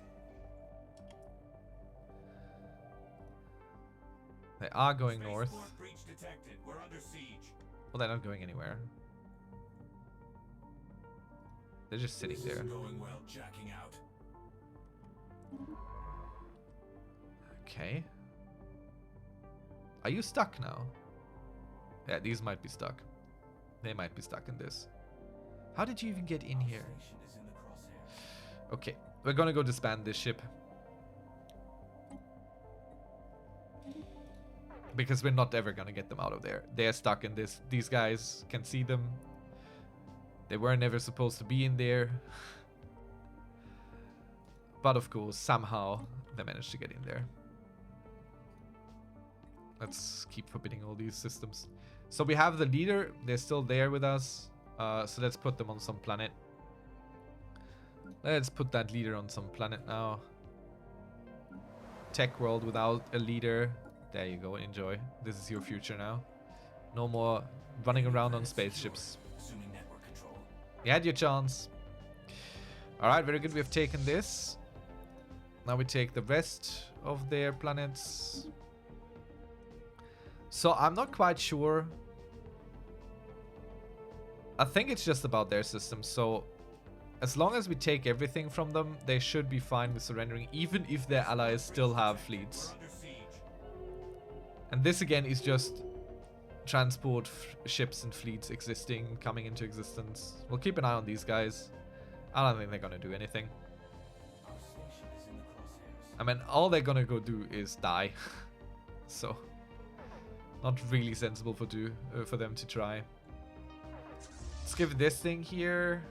S1: They are going north. Well, they're not going anywhere. They're just sitting there. Okay. Are you stuck now? Yeah, these might be stuck. They might be stuck in this. How did you even get in here? Okay, we're gonna go disband this ship. Because we're not ever gonna get them out of there. They're stuck in this. These guys can see them. They were never supposed to be in there. But of course, somehow they managed to get in there. Let's keep forbidding all these systems. So we have the leader. They're still there with us. So let's put them on some planet. Let's put that leader on some planet now. Tech world without a leader. There you go. Enjoy. This is your future now. No more running around on spaceships.
S2: Assuming network control.
S1: You had your chance. Alright, very good. We have taken this. Now we take the rest of their planets. So I'm not quite sure. I think it's just about their system. So as long as we take everything from them, they should be fine with surrendering, even if their allies still have fleets. And this again is just transport ships and fleets existing, coming into existence. We'll keep an eye on these guys. I don't think they're gonna do anything.
S2: Our station is in the crosshairs.
S1: I mean, all they're gonna go do is die. So, not really sensible for them to try. Let's give this thing here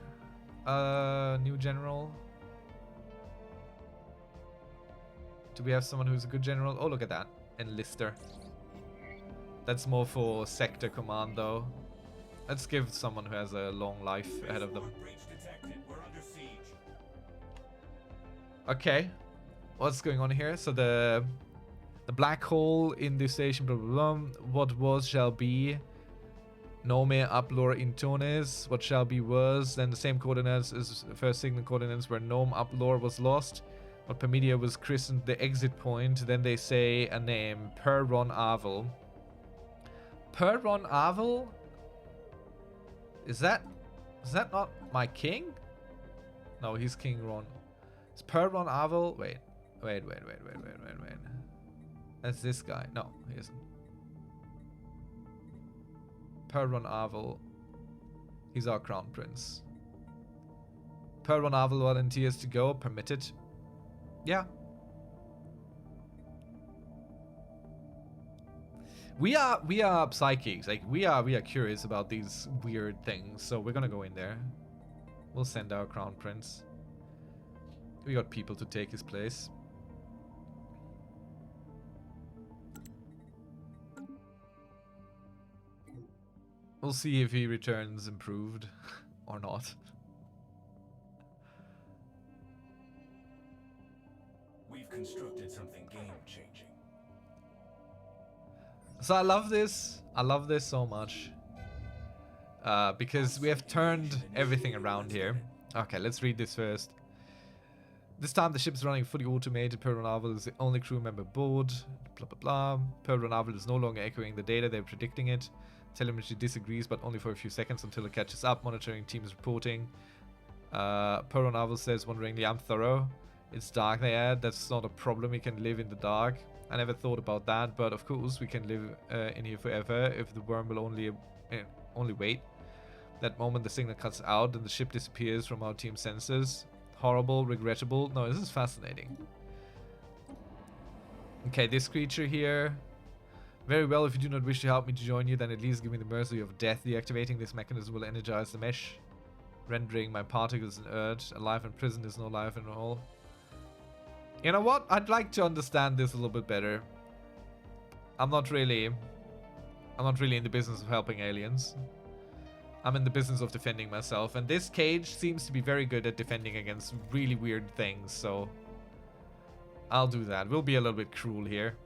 S1: new general. Do we have someone who's a good general? Oh, look at that. Enlister. That's more for sector command, though. Let's give someone who has a long life ahead of them.
S2: Breach detected. We're under siege.
S1: Okay. What's going on here? So the black hole in the station, blah, blah, blah. What was shall be. Nome uplor intones. What shall be was. Then the same coordinates as first signal coordinates where Nome uplor was lost. What Permedia was christened the exit point. Then they say a name. Perron Avel. Perron Avel? Is that not my king? No, he's King Ron. Is Perron Avel? Wait. That's this guy. No, he isn't. Perron Avel. He's our crown prince. Perron Avel volunteers to go. Permitted. Yeah. We are psychics. Like we are curious about these weird things. So we're gonna go in there. We'll send our crown prince. We got people to take his place. We'll see if he returns improved or not.
S2: We've constructed something game-changing.
S1: So I love this. I love this so much. Because we have turned everything around here. Okay, let's read this first. This time the ship's running fully automated. Perron Avel is the only crew member aboard. Blah blah blah. Perron Avel is no longer echoing the data, they're predicting it. Telemetry disagrees, but only for a few seconds until it catches up. Monitoring team is reporting. Perron Avel says wonderingly, I'm thorough. It's dark there. That's not a problem. We can live in the dark. I never thought about that, but of course we can live in here forever if the worm will only wait. That moment the signal cuts out and the ship disappears from our team sensors. Horrible, regrettable. No, this is fascinating. Okay, this creature here. Very well, if you do not wish to help me to join you, then at least give me the mercy of death. Deactivating this mechanism will energize the mesh, rendering my particles inert. A life in prison is no life in all. You know what? I'd like to understand this a little bit better. I'm not really in the business of helping aliens. I'm in the business of defending myself, and this cage seems to be very good at defending against really weird things, so I'll do that. We'll be a little bit cruel here.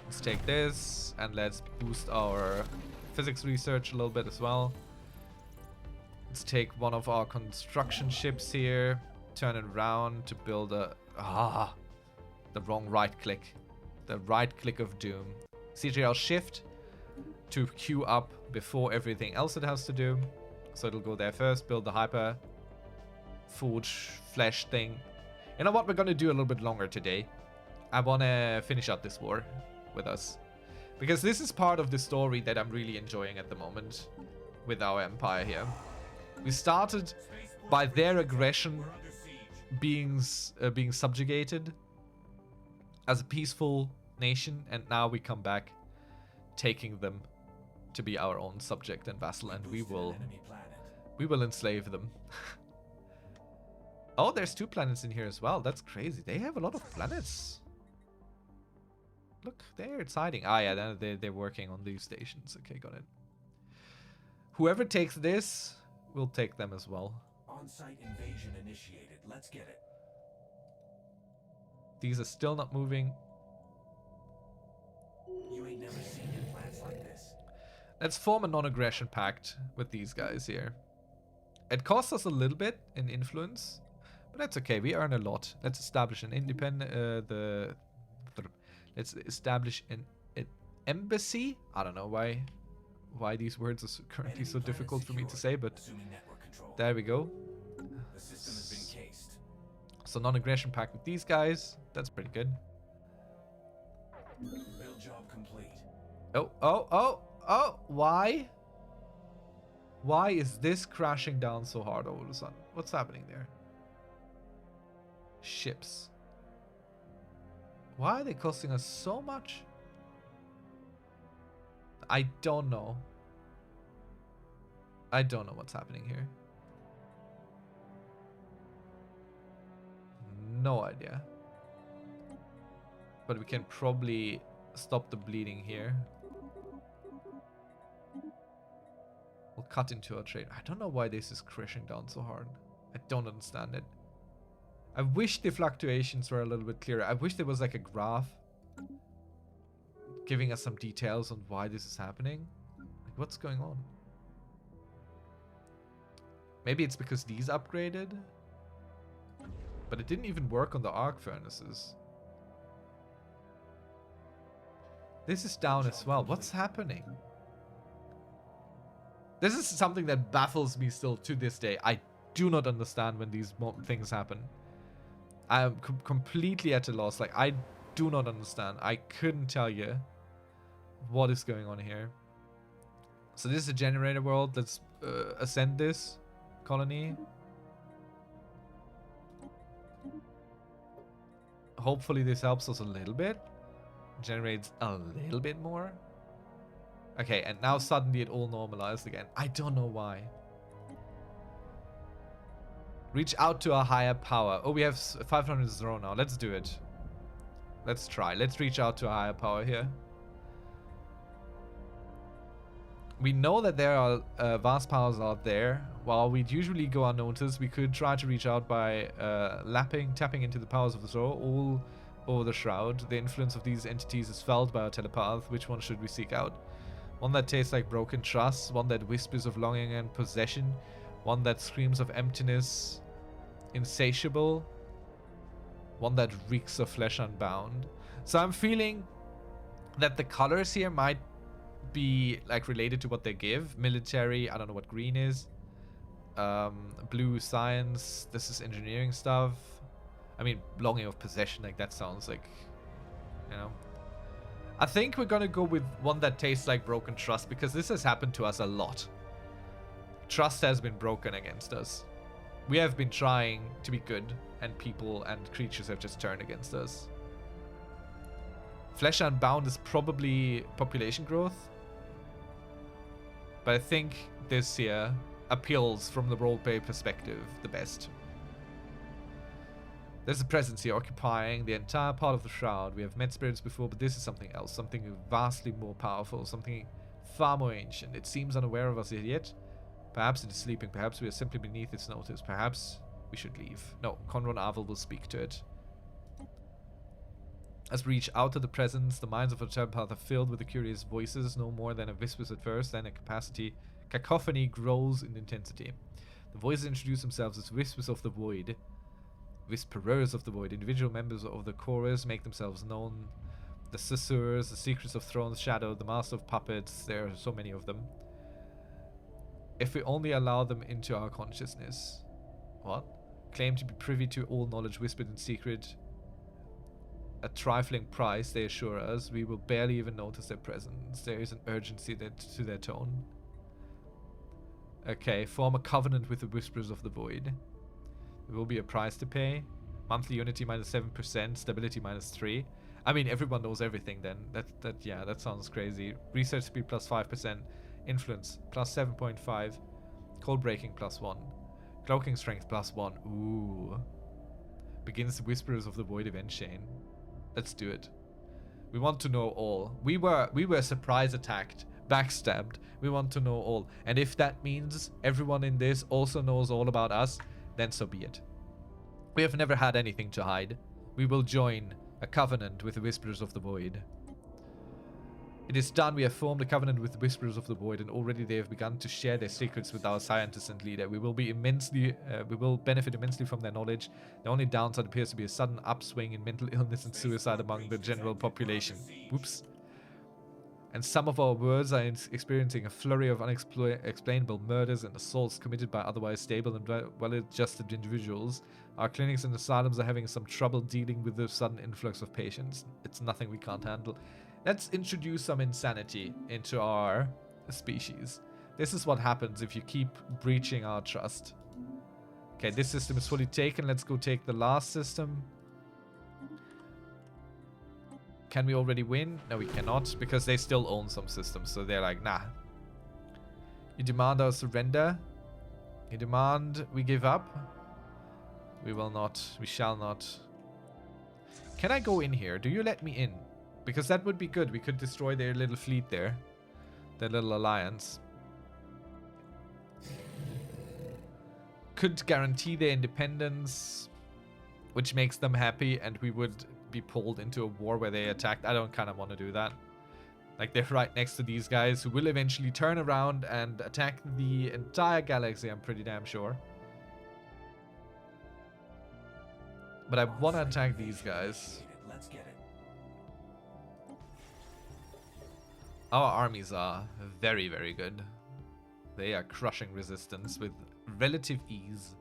S1: Let's take this, and let's boost our physics research a little bit as well. Let's take one of our construction ships here, turn it around to build a... the wrong right click. The right click of doom. CTRL shift to queue up before everything else it has to do. So it'll go there first, build the hyper forge flesh thing. You know what? We're gonna do a little bit longer today. I wanna finish out this war with us, because this is part of the story that I'm really enjoying at the moment with our empire here. We started by their aggression being subjugated as a peaceful nation, and now we come back taking them to be our own subject and vassal, and we will enslave them. Oh, there's 2 planets in here as well. That's crazy. They have a lot of planets. Look, there it's hiding. Ah, yeah, they're working on these stations. Okay, got it. Whoever takes this will take them as well.
S2: On-site invasion initiated. Let's get it.
S1: These are still not moving.
S2: You ain't never seen implants like this.
S1: Let's form a non-aggression pact with these guys here. It costs us a little bit in influence, but that's okay. We earn a lot. Let's establish an independent. Let's establish an embassy. I don't know why these words are currently so difficult for me to say, but there we go.
S2: The system has been cased.
S1: So non-aggression pact with these guys. That's pretty good.
S2: Build job complete.
S1: Oh, why? Why is this crashing down so hard all of a sudden? What's happening there? Ships. Why are they costing us so much? I don't know. I don't know what's happening here. No idea. But we can probably stop the bleeding here. We'll cut into our trade. I don't know why this is crashing down so hard. I don't understand it. I wish the fluctuations were a little bit clearer. I wish there was like a graph giving us some details on why this is happening. Like, what's going on? Maybe it's because these upgraded? But it didn't even work on the arc furnaces. This is down as well. What's happening? This is something that baffles me still to this day. I do not understand when these things happen. I am completely at a loss. Like, I do not understand. I couldn't tell you what is going on here. So this is a generator world. Let's ascend this colony. Hopefully this helps us a little bit. Generates a little bit more. Okay, and now suddenly it all normalized again. I don't know why. Reach out to a higher power. Oh, we have 500 zero now. Let's do it. Let's try. Let's reach out to a higher power here. We know that there are vast powers out there. While we'd usually go unnoticed, we could try to reach out by tapping into the powers of the Zoro all over the Shroud. The influence of these entities is felt by our telepath. Which one should we seek out? One that tastes like broken trust, one that whispers of longing and possession, one that screams of emptiness, insatiable, one that reeks of flesh unbound. So I'm feeling that the colors here might be like related to what they give. Military, I don't know what green is. Blue, science, this is engineering stuff. I mean, longing of possession, like that sounds like, you know. I think we're gonna go with one that tastes like broken trust, because this has happened to us a lot. Trust has been broken against us. We have been trying to be good, and people and creatures have just turned against us. Flesh Unbound is probably population growth, but I think this here appeals from the roleplay perspective the best. There's a presence here occupying the entire part of the Shroud. We have met spirits before, but this is something else, something vastly more powerful, something far more ancient. It seems unaware of us yet. Perhaps it is sleeping, perhaps we are simply beneath its notice, perhaps we should leave. No, Conron Arvel will speak to it. As we reach out to the presence, the minds of our telepath are filled with the curious voices, no more than a whispers at first, then a cacophony grows in intensity. The voices introduce themselves as whispers of the void. Whisperers of the void. Individual members of the chorus make themselves known. The Susurrus, the Secrets of Thrones, Shadow, the Master of Puppets, there are so many of them. If we only allow them into our consciousness. What? Claim to be privy to all knowledge whispered in secret. A trifling price, they assure us. We will barely even notice their presence. There is an urgency to their tone. Okay, form a covenant with the Whisperers of the Void. There will be a price to pay. Monthly unity minus 7%, stability minus 3. I mean, everyone knows everything then. That sounds crazy. Research speed plus 5%. Influence plus 7.5. Code breaking plus 1. Cloaking strength +1. Ooh. Begins the Whisperers of the Void event chain. Let's do it. We want to know all. We were surprise attacked, backstabbed. We want to know all. And if that means everyone in this also knows all about us, then so be it. We have never had anything to hide. We will join a covenant with the Whisperers of the Void. It is done. We have formed a covenant with the Whisperers of the Void, and already they have begun to share their secrets with our scientist and leader. We will benefit immensely from their knowledge. The only downside appears to be a sudden upswing in mental illness and suicide among the general population. Whoops. And some of our worlds are experiencing a flurry of unexplainable murders and assaults committed by otherwise stable and well-adjusted individuals. Our clinics and asylums are having some trouble dealing with the sudden influx of patients. It's nothing we can't handle. Let's introduce some insanity into our species. This is what happens if you keep breaching our trust. Okay, this system is fully taken. Let's go take the last system. Can we already win? No, we cannot, because they still own some systems. So they're like, nah. You demand our surrender. You demand we give up. We will not. We shall not. Can I go in here? Do you let me in? Because that would be good. We could destroy their little fleet there. Their little alliance. Could guarantee their independence, which makes them happy, and we would be pulled into a war where they attacked. I don't kind of want to do that. Like, they're right next to these guys who will eventually turn around and attack the entire galaxy, I'm pretty damn sure. But I want to attack these guys.
S2: Let's get it.
S1: Our armies are very, very good. They are crushing resistance with relative ease.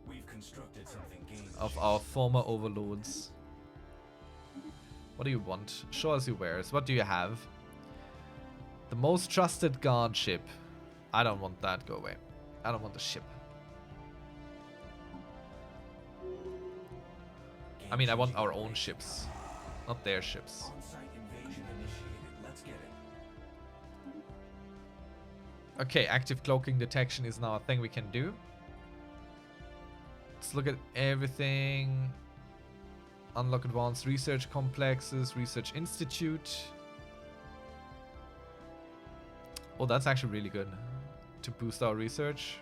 S2: We've constructed something
S1: of our former overlords. What do you want? Show us your wares. What do you have? The most trusted guard ship. I don't want that. Go away. I don't want the ship. I mean, I want our own ships, not their ships. Okay, active cloaking detection is now a thing we can do. Let's look at everything. Unlock advanced research complexes, research institute. Oh, that's actually really good to boost our research.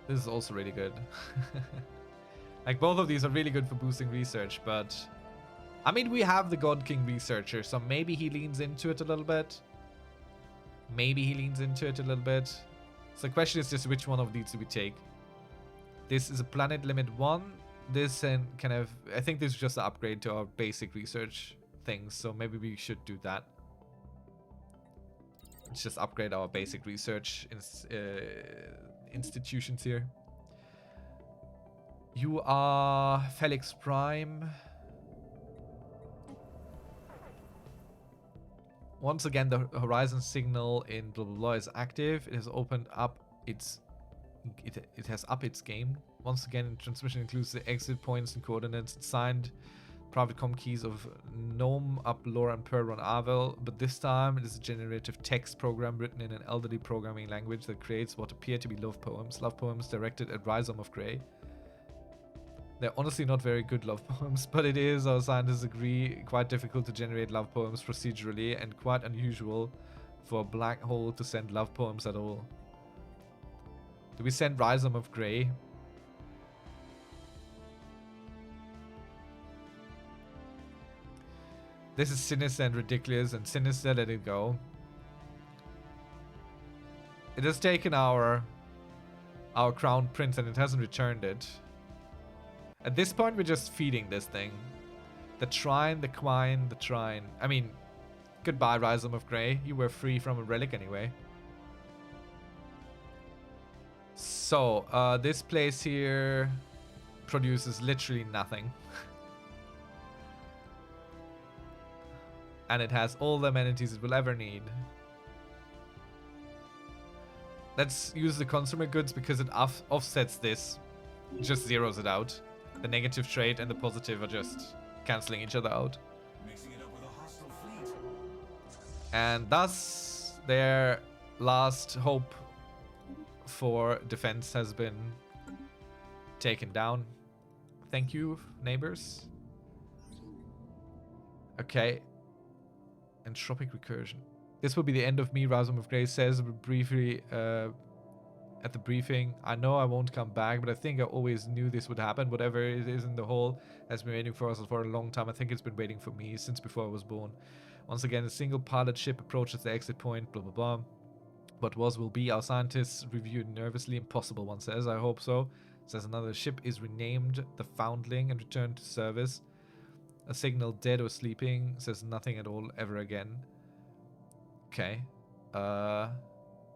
S1: This is also really good. Like, both of these are really good for boosting research, but I mean, we have the God King researcher, so maybe he leans into it a little bit. Maybe he leans into it a little bit. So the question is just which one of these do we take? This is a planet limit 1. This and kind of, I think this is just an upgrade to our basic research things, so maybe we should do that. Let's just upgrade our basic research institutions here. You are Felix Prime. Once again, the horizon signal in blah blah blah is active. It has opened up its it has upped its game. Once again, transmission includes the exit points and coordinates. It's signed private com keys of Gnome, Uplore, and Imperor on Avel, but this time it is a generative text program written in an elderly programming language that creates what appear to be love poems directed at Rhizome of Grey. They're honestly not very good love poems, but it is, our scientists agree, quite difficult to generate love poems procedurally and quite unusual for a black hole to send love poems at all. Do we send Rhizome of Grey? This is sinister and ridiculous, and sinister, let it go. It has taken our crown prince and it hasn't returned it. At this point, we're just feeding this thing. The Trine, the Quine, the Trine. I mean, goodbye, Rhizome of Grey. You were free from a relic anyway. So, this place here produces literally nothing. And it has all the amenities it will ever need. Let's use the consumer goods because it offsets this. It just zeroes it out. The negative trait and the positive are just cancelling each other out.
S2: Mixing it up with a hostile fleet.
S1: And thus, their last hope for defense has been taken down. Thank you, neighbors. Okay. Entropic recursion. This will be the end of me, Razum of Grace says briefly at the briefing. I know I won't come back, but I think I always knew this would happen. Whatever it is in the hole has been waiting for us for a long time. I think it's been waiting for me since before I was born. Once again, a single pilot ship approaches the exit point, blah blah blah. What was will be. Our scientists review nervously. Impossible, one says. I hope so. Says another ship is renamed the Foundling and returned to service. A signal dead or sleeping. Says nothing at all ever again. Okay.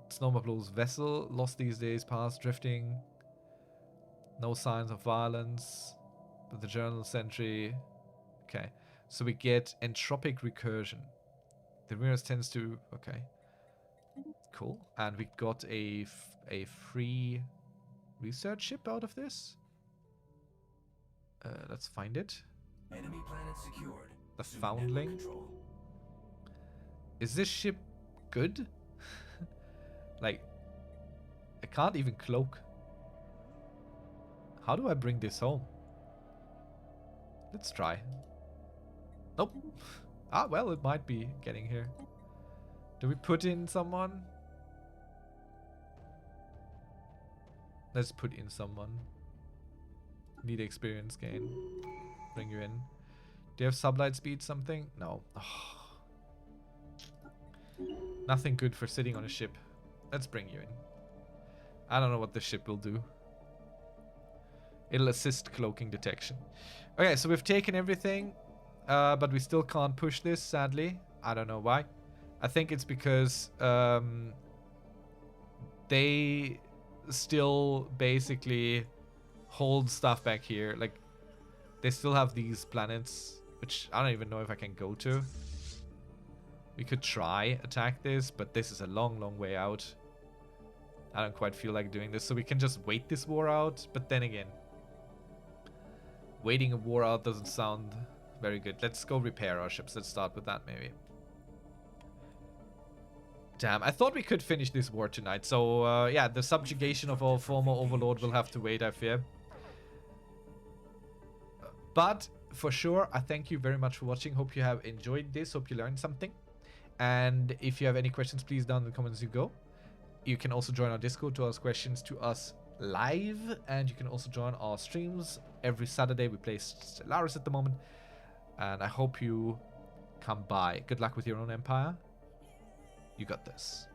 S1: Snowmobile's vessel lost these days past drifting. No signs of violence. But the journal sentry. Okay. So we get entropic recursion. The Ramirez tends to. Okay. Cool. And we got a free research ship out of this. Let's find it.
S2: Enemy planet secured.
S1: The
S2: Suit
S1: Foundling.
S2: network control.
S1: Is this ship good? Like, I can't even cloak. How do I bring this home? Let's try. Nope. Ah, well, it might be getting here. Do we put in someone? Let's put in someone. Need experience gain. Bring you in. Do you have sublight speed something? No. Oh. Nothing good for sitting on a ship. Let's bring you in. I don't know what this ship will do. It'll assist cloaking detection. Okay, so we've taken everything. But we still can't push this, sadly. I don't know why. I think it's because they still basically hold stuff back here. Like, they still have these planets, which I don't even know if I can go to. We could try attack this, but this is a long, long way out. I don't quite feel like doing this, so we can just wait this war out. But then again, waiting a war out doesn't sound very good. Let's go repair our ships. Let's start with that, maybe. Damn, I thought we could finish this war tonight. So, yeah, the subjugation of our former overlord will have to wait, I fear. But, for sure, I thank you very much for watching. Hope you have enjoyed this. Hope you learned something. And if you have any questions, please down in the comments you go. You can also join our Discord to ask questions to us live. And you can also join our streams. Every Saturday we play Stellaris at the moment. And I hope you come by. Good luck with your own empire. You got this.